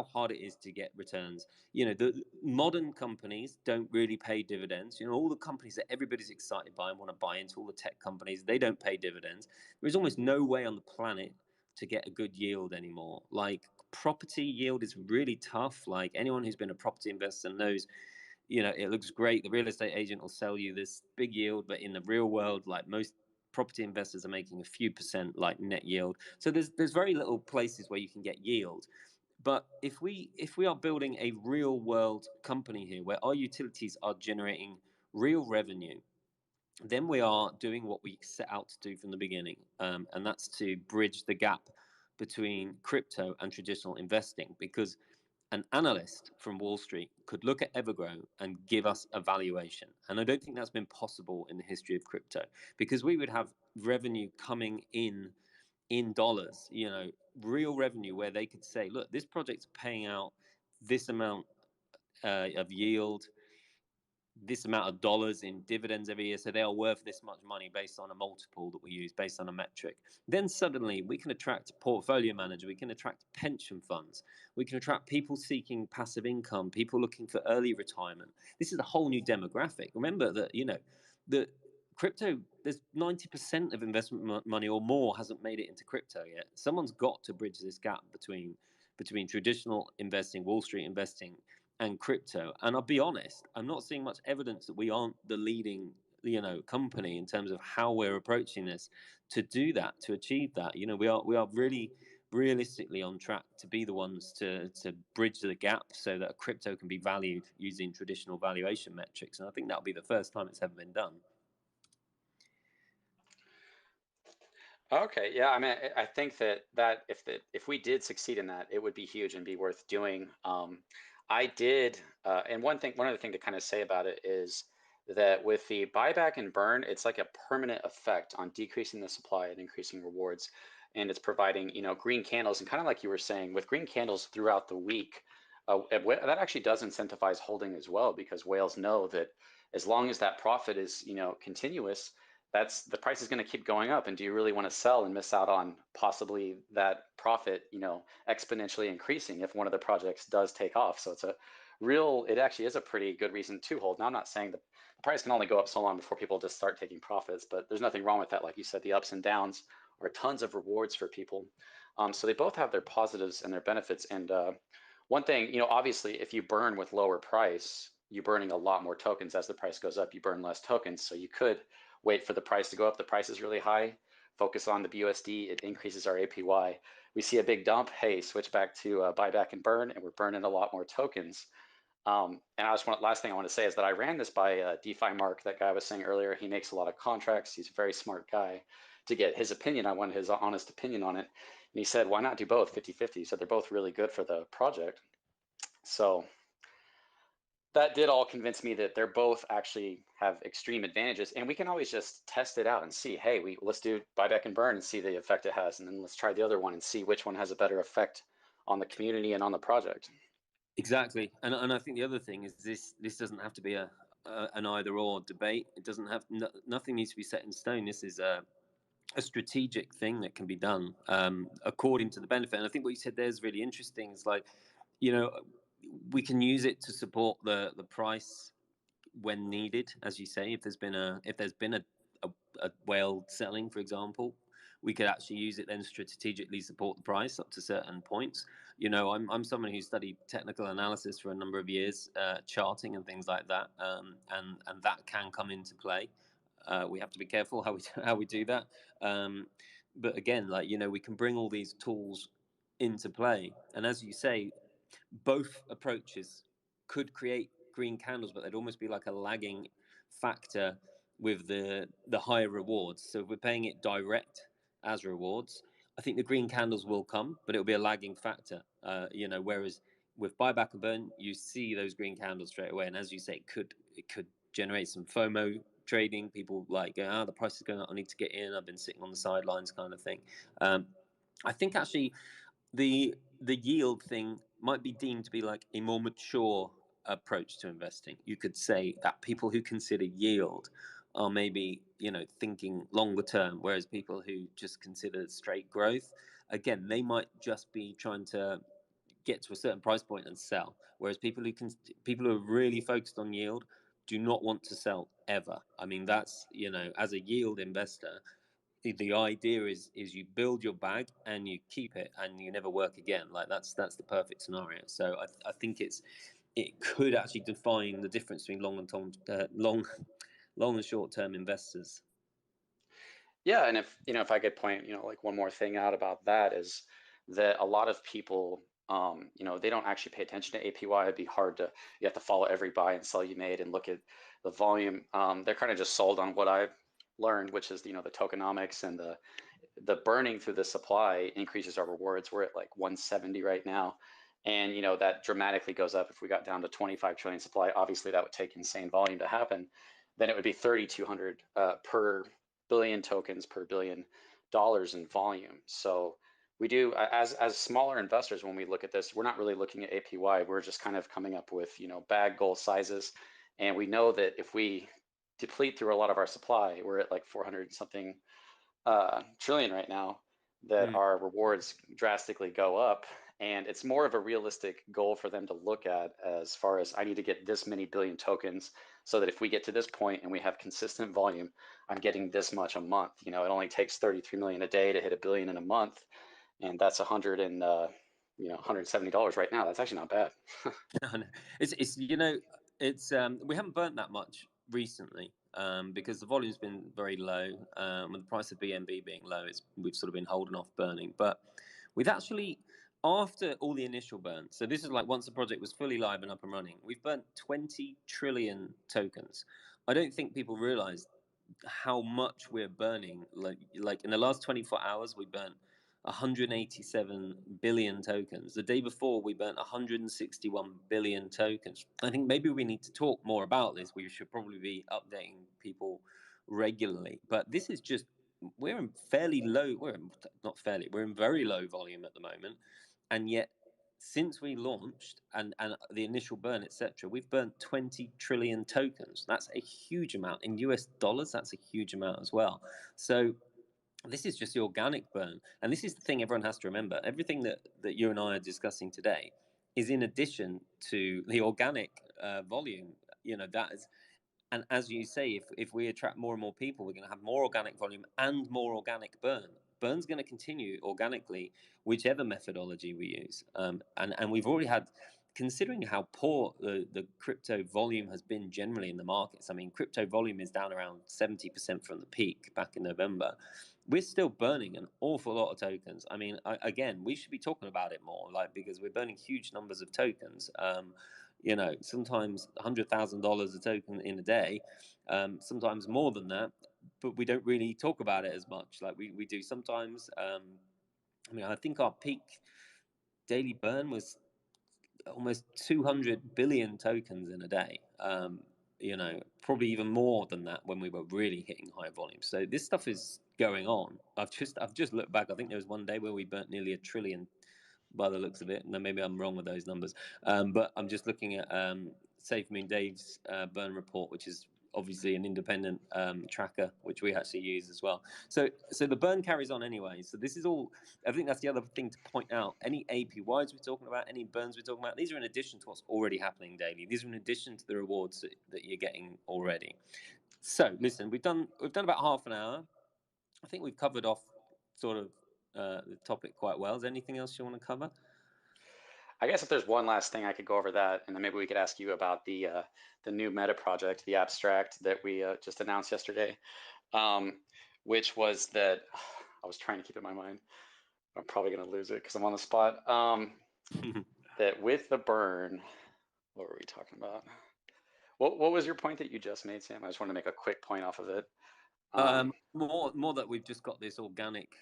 hard it is to get returns. The modern companies don't really pay dividends. All the companies that everybody's excited by and want to buy into, all the tech companies, they don't pay dividends. There's almost no way on the planet to get a good yield anymore. Like, property yield is really tough. Like, anyone who's been a property investor knows, it looks great. The real estate agent will sell you this big yield, but in the real world, like, most property investors are making a few percent like net yield. So there's very little places where you can get yield. But if we are building a real world company here where our utilities are generating real revenue, then we are doing what we set out to do from the beginning, and that's to bridge the gap between crypto and traditional investing. Because an analyst from Wall Street could look at Evergrow and give us a valuation, and I don't think that's been possible in the history of crypto, because we would have revenue coming in dollars, real revenue, where they could say, look, this project's paying out this amount of yield, this amount of dollars in dividends every year, so they are worth this much money based on a multiple that we use, based on a metric. Then suddenly we can attract a portfolio manager, we can attract pension funds, we can attract people seeking passive income, people looking for early retirement. This is a whole new demographic. Remember that, the crypto, there's 90% of investment money or more hasn't made it into crypto yet. Someone's got to bridge this gap between traditional investing, Wall Street investing, and crypto. And I'll be honest, I'm not seeing much evidence that we aren't the leading, company in terms of how we're approaching this to do that, to achieve that. We are really realistically on track to be the ones to bridge the gap so that crypto can be valued using traditional valuation metrics. And I think that'll be the first time it's ever been done. Okay, yeah, I mean, I think that if we did succeed in that, it would be huge and be worth doing. I did, and one other thing to kind of say about it is that with the buyback and burn, it's like a permanent effect on decreasing the supply and increasing rewards, and it's providing, green candles, and kind of like you were saying, with green candles throughout the week, that actually does incentivize holding as well, because whales know that as long as that profit is, continuous, that's the price is going to keep going up. And do you really want to sell and miss out on possibly that profit, exponentially increasing if one of the projects does take off? So it actually is a pretty good reason to hold. Now, I'm not saying the price can only go up so long before people just start taking profits, but there's nothing wrong with that. Like you said, the ups and downs are tons of rewards for people. So they both have their positives and their benefits. And one thing, obviously, if you burn with lower price, you're burning a lot more tokens. As the price goes up, you burn less tokens. So you could wait for the price to go up. The price is really high. Focus on the BUSD. It increases our APY. We see a big dump. Hey, switch back to buyback and burn, and we're burning a lot more tokens. And last thing I want to say is that I ran this by DeFi Mark, that guy I was saying earlier. He makes a lot of contracts. He's a very smart guy. To get his opinion, I wanted his honest opinion on it. And he said, why not do both 50-50? He said they're both really good for the project. So that did all convince me that they're both actually have extreme advantages, and we can always just test it out and see, hey, let's do buyback and burn and see the effect it has, and then let's try the other one and see which one has a better effect on the community and on the project. Exactly. And I think the other thing is this doesn't have to be an either or debate. It doesn't have, nothing needs to be set in stone. This is a strategic thing that can be done according to the benefit. And I think what you said there is really interesting. It's like, we can use it to support the price when needed, as you say. If there's been a whale selling, for example, we could actually use it then strategically support the price up to certain points. You know, I'm someone who studied technical analysis for a number of years, charting and things like that, and that can come into play. We have to be careful how we do that. But again, like, you know, we can bring all these tools into play, and as you say, both approaches could create green candles, but they'd almost be like a lagging factor with the higher rewards. So if we're paying it direct as rewards, I think the green candles will come, but it'll be a lagging factor. You know, whereas with buyback and burn, you see those green candles straight away, and as you say, it could generate some FOMO trading. People like go, the price is going up, I need to get in. I've been sitting on the sidelines, kind of thing. I think actually the yield thing might be deemed to be like a more mature approach to investing. You could say that people who consider yield are maybe, you know, thinking longer term, whereas people who just consider straight growth, again, they might just be trying to get to a certain price point and sell. Whereas people who are really focused on yield do not want to sell ever. I mean, that's, you know, as a yield investor, the idea is you build your bag and you keep it and you never work again. Like that's the perfect scenario. So I think it could actually define the difference between long and short term investors. Yeah, and if I could point, like one more thing out about that is that a lot of people, they don't actually pay attention to APY. It'd be hard to, you have to follow every buy and sell you made and look at the volume. They're kind of just sold on what I've learned, which is, the tokenomics and the burning through the supply increases our rewards. We're at like 170 right now. And, that dramatically goes up if we got down to 25 trillion supply. Obviously, that would take insane volume to happen. Then it would be 3,200 per billion tokens per $1 billion in volume. So we do, as smaller investors, when we look at this, we're not really looking at APY. We're just kind of coming up with, bag goal sizes. And we know that if we deplete through a lot of our supply, we're at like 400 something trillion right now, that our rewards drastically go up. And it's more of a realistic goal for them to look at, as far as I need to get this many billion tokens so that if we get to this point and we have consistent volume, I'm getting this much a month. It only takes 33 million a day to hit $1 billion in a month. And that's $170 right now. That's actually not bad. It's we haven't burnt that much recently, because the volume's been very low. With the price of BNB being low, we've sort of been holding off burning. But we've actually, after all the initial burns, so this is like once the project was fully live and up and running, we've burnt 20 trillion tokens. I don't think people realize how much we're burning. Like in the last 24 hours, we burnt 187 billion tokens. The day before, we burnt 161 billion tokens. I think maybe we need to talk more about this. We should probably be updating people regularly. But this is just, we're in very low volume at the moment. And yet, since we launched and the initial burn, etc., we've burnt 20 trillion tokens. That's a huge amount. In US dollars, that's a huge amount as well. So this is just the organic burn. And this is the thing everyone has to remember. Everything that you and I are discussing today is in addition to the organic volume. That is, and as you say, if we attract more and more people, we're going to have more organic volume and more organic burn. Burn's going to continue organically, whichever methodology we use. And we've already had, considering how poor the crypto volume has been generally in the markets. I mean, crypto volume is down around 70% from the peak back in November. We're still burning an awful lot of tokens. I mean, again, we should be talking about it more, because we're burning huge numbers of tokens. Sometimes $100,000 a token in a day, sometimes more than that, but we don't really talk about it as much like we do sometimes. I think our peak daily burn was almost 200 billion tokens in a day. Probably even more than that when we were really hitting high volumes. So this stuff is going on. I've just looked back. I think there was one day where we burnt nearly 1 trillion by the looks of it. And then maybe I'm wrong with those numbers. But I'm just looking at SafeMoon Dave's burn report, which is obviously an independent tracker, which we actually use as well. So the burn carries on anyway. So this is all, I think that's the other thing to point out. Any APYs we're talking about, any burns we're talking about, these are in addition to what's already happening daily. These are in addition to the rewards that you're getting already. So listen, we've done about half an hour. I think we've covered off sort of the topic quite well. Is there anything else you want to cover? I guess if there's one last thing I could go over that, and then maybe we could ask you about the new meta project, the abstract that we just announced yesterday, which was that I was trying to keep it in my mind. I'm probably going to lose it because I'm on the spot. That with the burn, what were we talking about? What was your point that you just made, Sam? I just want to make a quick point off of it. More that we've just got this organic,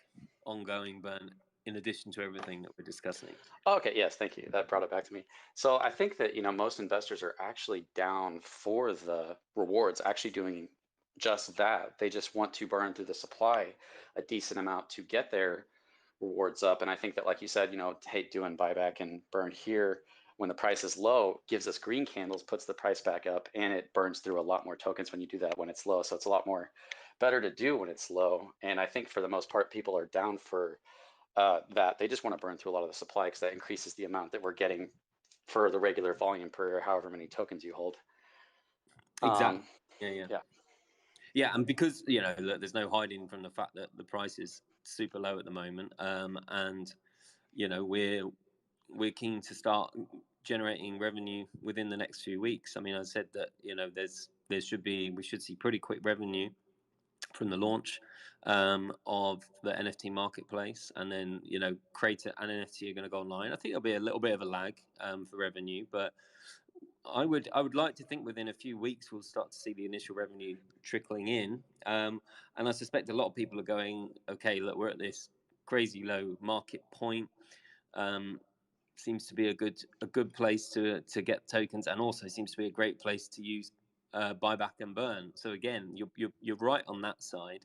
ongoing burn in addition to everything that we're discussing. Okay, yes, thank you. That brought it back to me. So I think that, most investors are actually down for the rewards, actually doing just that. They just want to burn through the supply a decent amount to get their rewards up. And I think that, like you said, hey, doing buyback and burn here when the price is low gives us green candles, puts the price back up, and it burns through a lot more tokens when you do that when it's low. So it's a lot more better to do when it's low. And I think for the most part, people are down for that. They just want to burn through a lot of the supply because that increases the amount that we're getting for the regular volume per however many tokens you hold. Exactly. Yeah, and because look, there's no hiding from the fact that the price is super low at the moment, and we're keen to start generating revenue within the next few weeks. I mean, I said that we should see pretty quick revenue from the launch of the NFT marketplace, and then Creator and NFT are going to go online. I think there'll be a little bit of a lag for revenue, but I would like to think within a few weeks we'll start to see the initial revenue trickling in, and I suspect a lot of people are going, okay, look, we're at this crazy low market point. Seems to be a good place to get tokens, and also seems to be a great place to use buyback and burn. So again, you're right on that side.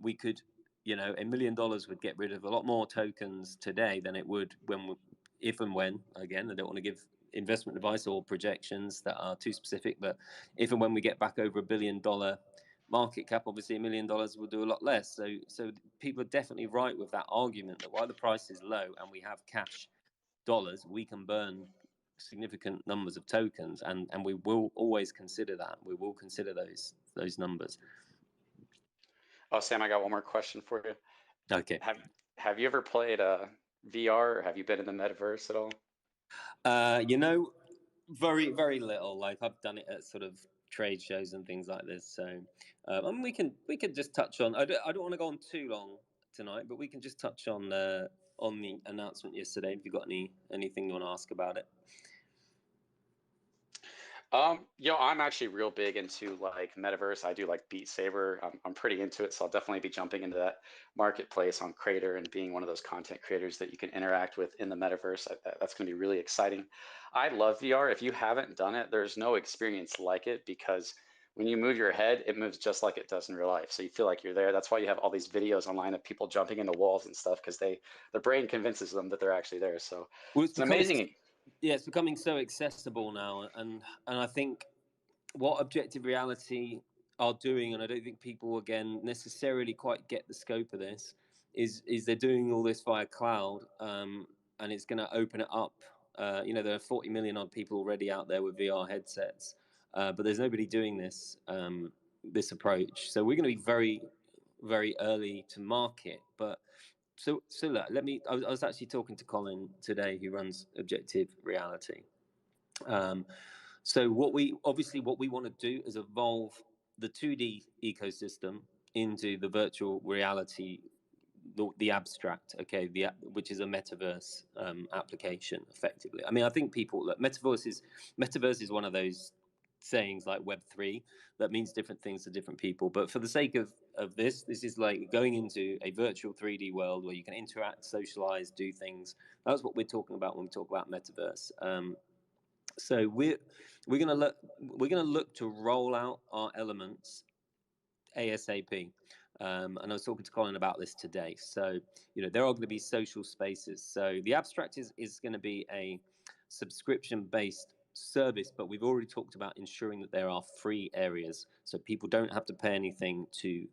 We could, $1 million would get rid of a lot more tokens today than it would if and when. Again, I don't want to give investment advice or projections that are too specific, but if and when we get back over $1 billion market cap, obviously $1 million will do a lot less. So people are definitely right with that argument that while the price is low and we have cash dollars, we can burn significant numbers of tokens, and we will always consider that. We will consider those numbers. Oh, Sam, I got one more question for you. Okay. Have you ever played VR, or have you been in the metaverse at all? Very, very little. Like, I've done it at sort of trade shows and things like this. So we can just touch on. I don't want to go on too long tonight, but we can just touch on the announcement yesterday. If you've got anything you want to ask about it. I'm actually real big into like Metaverse. I do like Beat Saber. I'm pretty into it, so I'll definitely be jumping into that marketplace on Creator and being one of those content creators that you can interact with in the Metaverse. That's going to be really exciting. I love VR. If you haven't done it, there's no experience like it because when you move your head, it moves just like it does in real life. So you feel like you're there. That's why you have all these videos online of people jumping into walls and stuff because the brain convinces them that they're actually there. So it's amazing. Yeah, it's becoming so accessible now, and I think what objective reality are doing, and I don't think people again necessarily quite get the scope of this, is they're doing all this via cloud, and it's going to open it up. There are 40 million odd people already out there with VR headsets, but there's nobody doing this approach. So we're going to be very, very early to market, but. So look, I was actually talking to Colin today, who runs Objective Reality. So what we want to do is evolve the 2D ecosystem into the virtual reality, the abstract, okay, which is a metaverse application, effectively. I mean, I think metaverse is one of those sayings like Web3 that means different things to different people, but for the sake of this is like going into a virtual 3D world where you can interact, socialize, do things. That's what we're talking about when we talk about metaverse. So we're gonna look to roll out our elements ASAP. And I was talking to Colin about this today. So there are going to be social spaces. So the abstract is going to be a subscription-based service, but we've already talked about ensuring that there are free areas, so people don't have to pay anything to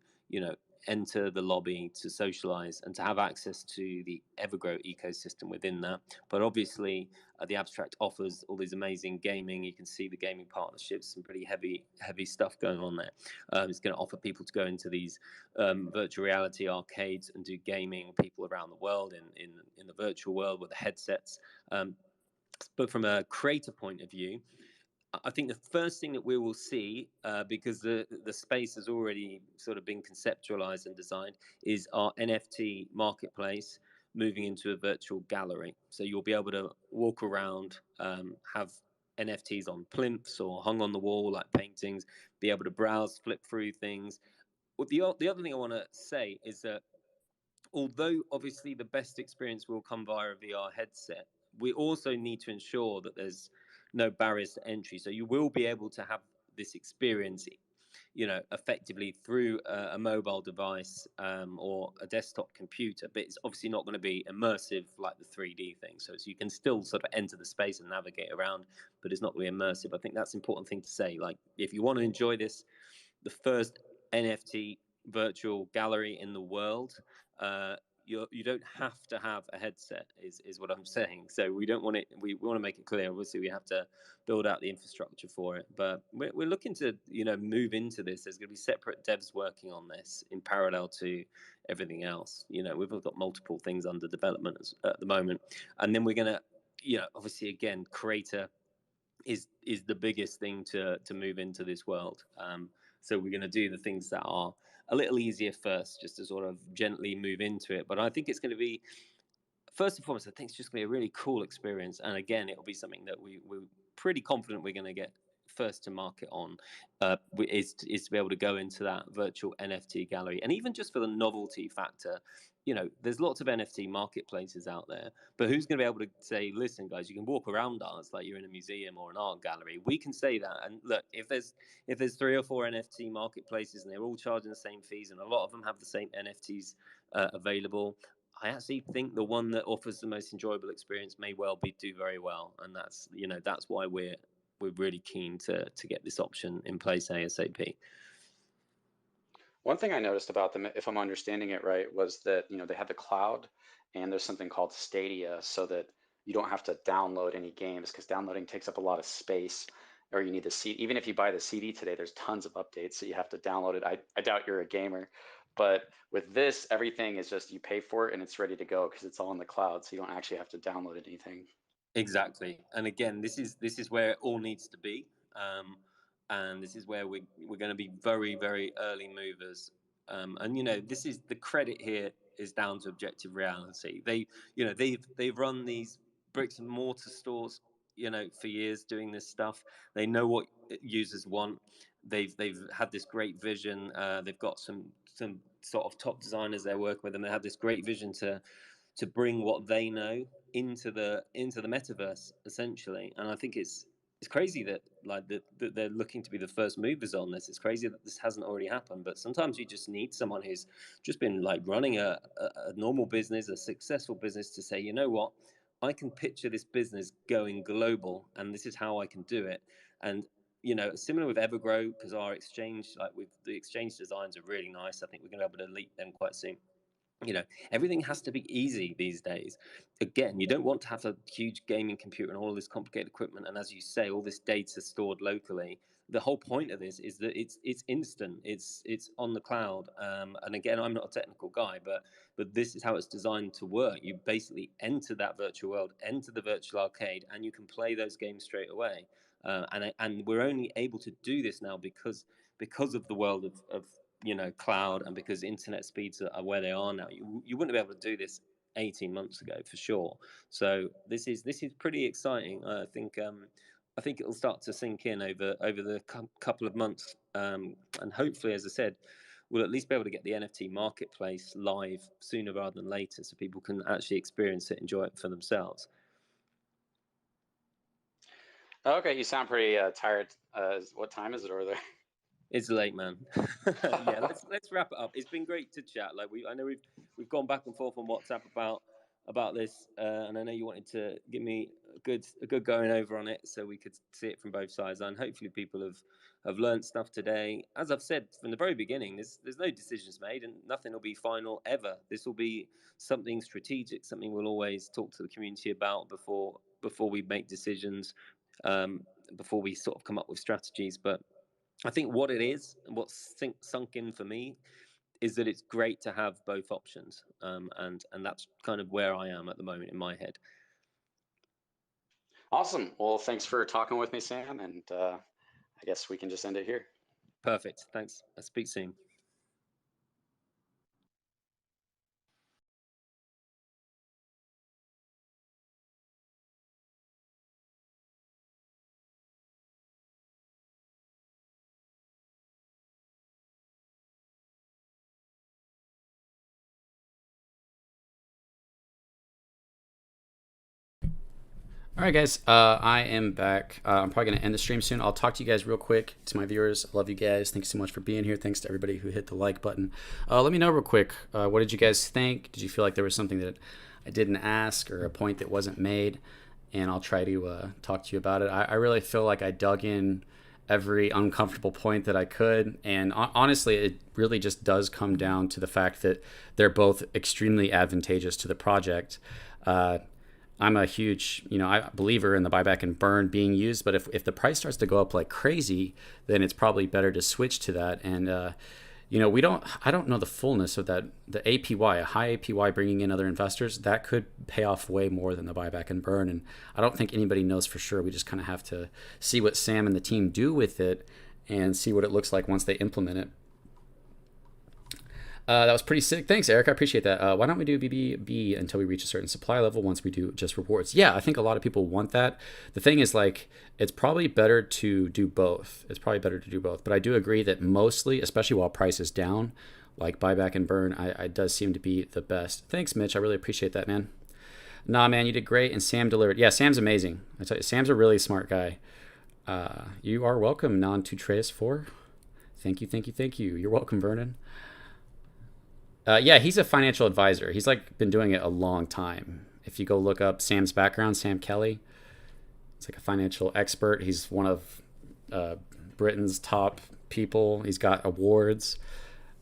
enter the lobby, to socialize, and to have access to the Evergrow ecosystem within that. But obviously, the abstract offers all these amazing gaming. You can see the gaming partnerships, some pretty heavy stuff going on there. It's going to offer people to go into these virtual reality arcades and do gaming, people around the world in the virtual world with the headsets. But from a creator point of view, I think the first thing that we will see, because the space has already sort of been conceptualized and designed, is our NFT marketplace moving into a virtual gallery. So you'll be able to walk around, have NFTs on plinths or hung on the wall like paintings, be able to browse, flip through things. Well, the other thing I want to say is that although obviously the best experience will come via a VR headset, we also need to ensure that there's no barriers to entry. So you will be able to have this experience, effectively through a mobile device or a desktop computer, but it's obviously not going to be immersive like the 3D thing. So you can still sort of enter the space and navigate around, but it's not going to be immersive. I think that's an important thing to say. Like, if you want to enjoy this, the first NFT virtual gallery in the world, you don't have to have a headset, is what I'm saying. So we don't want it. We want to make it clear. Obviously, we have to build out the infrastructure for it, but we're looking to move into this. There's going to be separate devs working on this in parallel to everything else. We've got multiple things under development at the moment, and then we're going to obviously again creator is the biggest thing to move into this world. So we're going to do the things that are a little easier first, just to sort of gently move into it. But I think it's going to be, first and foremost, I think it's just going to be a really cool experience. And again, it'll be something that we're pretty confident we're going to get first to market on, is to be able to go into that virtual NFT gallery. And even just for the novelty factor, there's lots of NFT marketplaces out there, but who's going to be able to say, listen, guys, you can walk around ours like you're in a museum or an art gallery? We can say that. And look, if there's 3 or 4 NFT marketplaces and they're all charging the same fees and a lot of them have the same NFTs available, I actually think the one that offers the most enjoyable experience may well do very well. And that's why we're really keen to get this option in place ASAP. One thing I noticed about them, if I'm understanding it right, was that they have the cloud, and there's something called Stadia, so that you don't have to download any games, because downloading takes up a lot of space, or you need the CD. Even if you buy the CD today, there's tons of updates, so you have to download it. I doubt you're a gamer, but with this, everything is just you pay for it and it's ready to go because it's all in the cloud, so you don't actually have to download anything. Exactly. And again, this is where it all needs to be. And this is where we're going to be very, very early movers. And this is the credit here is down to objective reality. They've run these bricks and mortar stores, for years doing this stuff. They know what users want. They've had this great vision. They've got some sort of top designers they're working with, and they have this great vision to bring what they know into the metaverse, essentially. And I think it's crazy that that they're looking to be the first movers on this. It's crazy that this hasn't already happened. But sometimes you just need someone who's just been running a normal business, a successful business, to say, you know what, I can picture this business going global, and this is how I can do it. And similar with Evergrow, because our exchange, with the exchange designs are really nice. I think we're going to be able to leak them quite soon. Everything has to be easy these days. Again, you don't want to have a huge gaming computer and all this complicated equipment, and as you say, all this data stored locally. The whole point of this is that it's instant. It's on the cloud. And again, I'm not a technical guy, but this is how it's designed to work. You basically enter that virtual world, enter the virtual arcade, and you can play those games straight away. And we're only able to do this now because of the world of cloud, and because internet speeds are where they are now. You wouldn't be able to do this 18 months ago for sure. So this is pretty exciting. I think it'll start to sink in over the couple of months, and hopefully, as I said, we'll at least be able to get the NFT marketplace live sooner rather than later, so people can actually experience it, enjoy it for themselves. Okay, you sound pretty tired. What time is it over there? It's late, man. Yeah, let's wrap it up. It's been great to chat. I know we've gone back and forth on WhatsApp about about this, and I know you wanted to give me a good going over on it, so we could see it from both sides. And hopefully, people have learned stuff today. As I've said from the very beginning, there's no decisions made, and nothing will be final ever. This will be something strategic, something we'll always talk to the community about before we make decisions, before we sort of come up with strategies. But I think what it is, and what's sunk in for me, is that it's great to have both options, and that's kind of where I am at the moment in my head. Awesome. Well, thanks for talking with me, Sam, and I guess we can just end it here. Perfect. Thanks. I'll speak soon. All right, guys, I am back. I'm probably going to end the stream soon. I'll talk to you guys real quick. To my viewers, I love you guys. Thanks so much for being here. Thanks to everybody who hit the like button. Let me know real quick, what did you guys think? Did you feel like there was something that I didn't ask or a point that wasn't made? And I'll try to talk to you about it. I really feel like I dug in every uncomfortable point that I could. And honestly, it really just does come down to the fact that they're both extremely advantageous to the project. I'm a huge, believer in the buyback and burn being used, but if the price starts to go up like crazy, then it's probably better to switch to that. And I don't know the fullness of that. The APY, a high APY, bringing in other investors, that could pay off way more than the buyback and burn. And I don't think anybody knows for sure. We just kind of have to see what Sam and the team do with it and see what it looks like once they implement it. That was pretty sick. Thanks, Eric. I appreciate that. Why don't we do BBB until we reach a certain supply level once we do just rewards? Yeah, I think a lot of people want that. The thing is, like, it's probably better to do both. But I do agree that mostly, especially while price is down, like buyback and burn, I does seem to be the best. Thanks, Mitch. I really appreciate that, man. Nah, man, you did great. And Sam delivered. Yeah, Sam's amazing. I tell you, Sam's a really smart guy. You are welcome, Non2Tres4. Thank you. You're welcome, Vernon. Yeah, he's a financial advisor. He's like been doing it a long time. If you go look up Sam's background, Sam Kelly, it's like a financial expert. He's one of Britain's top people. He's got awards.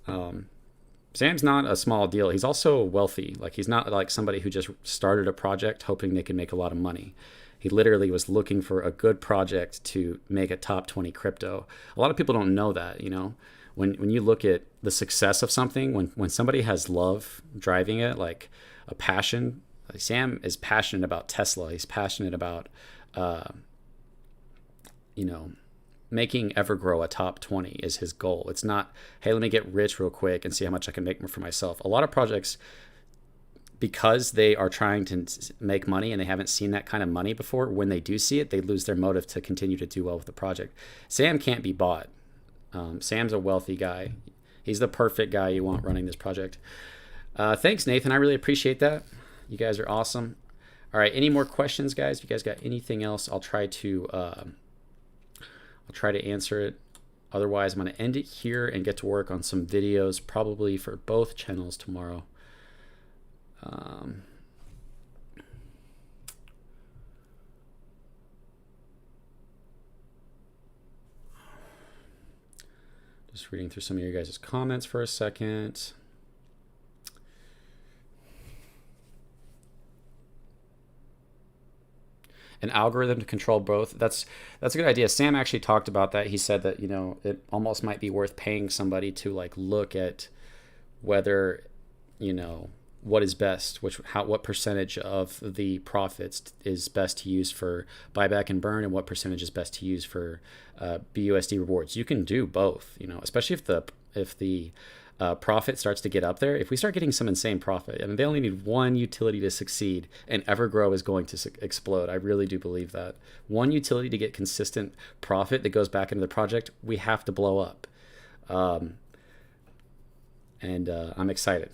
Sam's not a small deal. He's also wealthy. Like, he's not like somebody who just started a project hoping they can make a lot of money. He literally was looking for a good project to make a top 20 crypto. A lot of people don't know that, When you look at the success of something, when somebody has love driving it, like a passion, like Sam is passionate about Tesla. He's passionate about, making Evergrow a top 20 is his goal. It's not, hey, let me get rich real quick and see how much I can make for myself. A lot of projects, because they are trying to make money and they haven't seen that kind of money before, when they do see it, they lose their motive to continue to do well with the project. Sam can't be bought. Sam's a wealthy guy. He's the perfect guy you want running this project. Thanks, Nathan. I really appreciate that. You guys are awesome. All right. Any more questions, guys? If you guys got anything else, I'll try to answer it. Otherwise, I'm going to end it here and get to work on some videos, probably for both channels tomorrow. Just reading through some of your guys' comments for a second. An algorithm to control both. That's a good idea. Sam actually talked about that. He said that, it almost might be worth paying somebody to like look at whether, what is best, what percentage of the profits is best to use for buyback and burn, and what percentage is best to use for BUSD rewards. You can do both, especially if the profit starts to get up there. If we start getting some insane profit, they only need one utility to succeed, and Evergrow is going to explode. I really do believe that. One utility to get consistent profit that goes back into the project, we have to blow up. And I'm excited.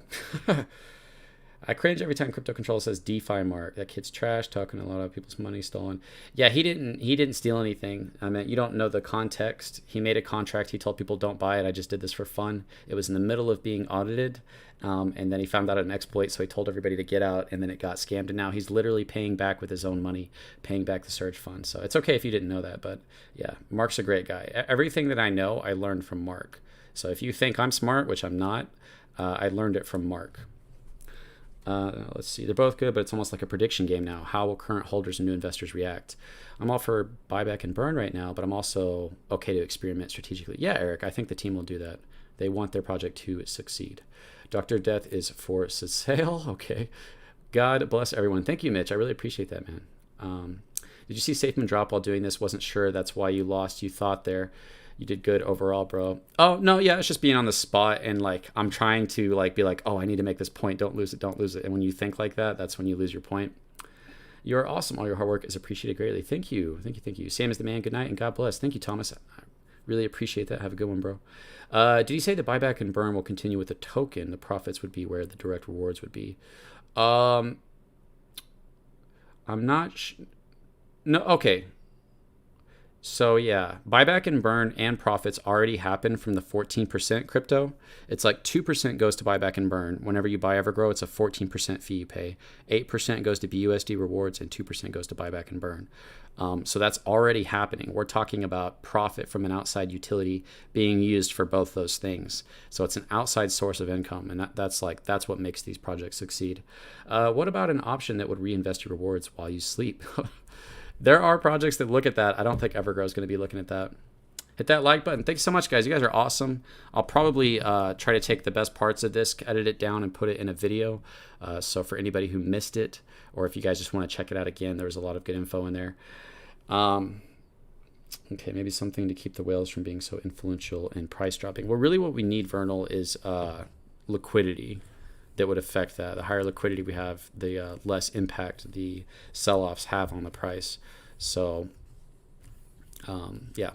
I cringe every time Crypto Control says DeFi Mark. That kid's trash, talking a lot of people's money stolen. Yeah, he didn't steal anything. I mean, you don't know the context. He made a contract. He told people don't buy it. I just did this for fun. It was in the middle of being audited, and then he found out an exploit, so he told everybody to get out, and then it got scammed. And now he's literally paying back with his own money, paying back the Surge Fund. So it's okay if you didn't know that, but yeah, Mark's a great guy. Everything that I know, I learned from Mark. So if you think I'm smart, which I'm not, I learned it from Mark. Let's see. They're both good, but it's almost like a prediction game now. How will current holders and new investors react? I'm all for buyback and burn right now, but I'm also okay to experiment strategically. Yeah, Eric, I think the team will do that. They want their project to succeed. Dr. Death is for sale. Okay. God bless everyone. Thank you, Mitch. I really appreciate that, man. Did you see SafeMoon drop while doing this? Wasn't sure. That's why you lost. You thought there. You did good overall, bro. Oh, no, yeah, it's just being on the spot and like I'm trying to like be like, oh, I need to make this point. Don't lose it. Don't lose it. And when you think like that, that's when you lose your point. You're awesome. All your hard work is appreciated greatly. Thank you. Thank you. Thank you. Sam is the man. Good night and God bless. Thank you, Thomas. I really appreciate that. Have a good one, bro. Did you say the buyback and burn will continue with the token? The profits would be where the direct rewards would be. I'm not. No. Okay. So yeah, buyback and burn and profits already happen from the 14% crypto. It's like 2% goes to buyback and burn. Whenever you buy Evergrow, it's a 14% fee you pay. 8% goes to BUSD rewards and 2% goes to buyback and burn. So that's already happening. We're talking about profit from an outside utility being used for both those things. So it's an outside source of income, and that's what makes these projects succeed. What about an option that would reinvest your rewards while you sleep? There are projects that look at that. I don't think Evergrow is going to be looking at that. Hit that like button. Thanks so much, guys. You guys are awesome. I'll probably try to take the best parts of this, edit it down, and put it in a video. So for anybody who missed it, or if you guys just want to check it out again, there was a lot of good info in there. Okay, maybe something to keep the whales from being so influential and price dropping. Well, really what we need, Vernal, is liquidity that would affect that. The higher liquidity we have, the less impact the sell-offs have on the price. So, yeah.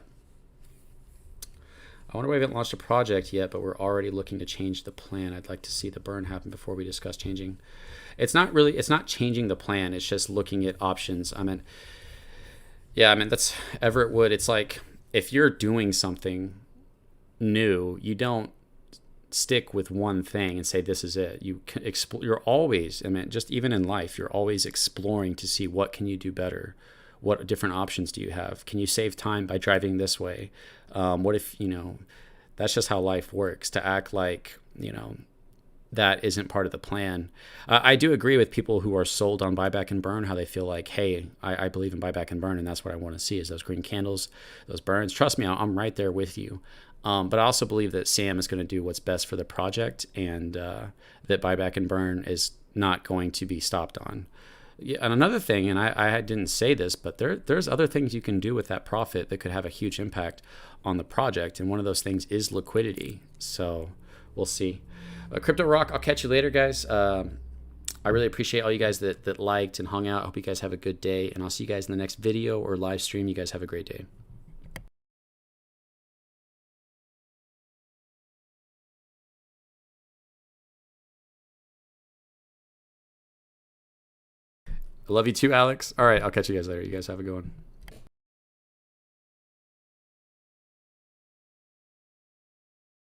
I wonder why we haven't launched a project yet, but we're already looking to change the plan. I'd like to see the burn happen before we discuss changing. It's not changing the plan. It's just looking at options. That's Everett Wood. It's like if you're doing something new, you don't stick with one thing and say this is it. You're always, just even in life, you're always exploring to see what can you do better. What different options do you have? Can you save time by driving this way? What if, that's just how life works. To act like, that isn't part of the plan. I do agree with people who are sold on buyback and burn, how they feel like, hey, I believe in buyback and burn, and that's what I want to see is those green candles, those burns. Trust me, I'm right there with you. But I also believe that Sam is going to do what's best for the project, and that buyback and burn is not going to be stopped on. Yeah, and another thing, and I didn't say this, but there's other things you can do with that profit that could have a huge impact on the project, and one of those things is liquidity. So we'll see. Crypto Rock, I'll catch you later, guys. I really appreciate all you guys that liked and hung out. I hope you guys have a good day, and I'll see you guys in the next video or live stream. You guys have a great day. I love you too, Alex. All right, I'll catch you guys later. You guys have a good one.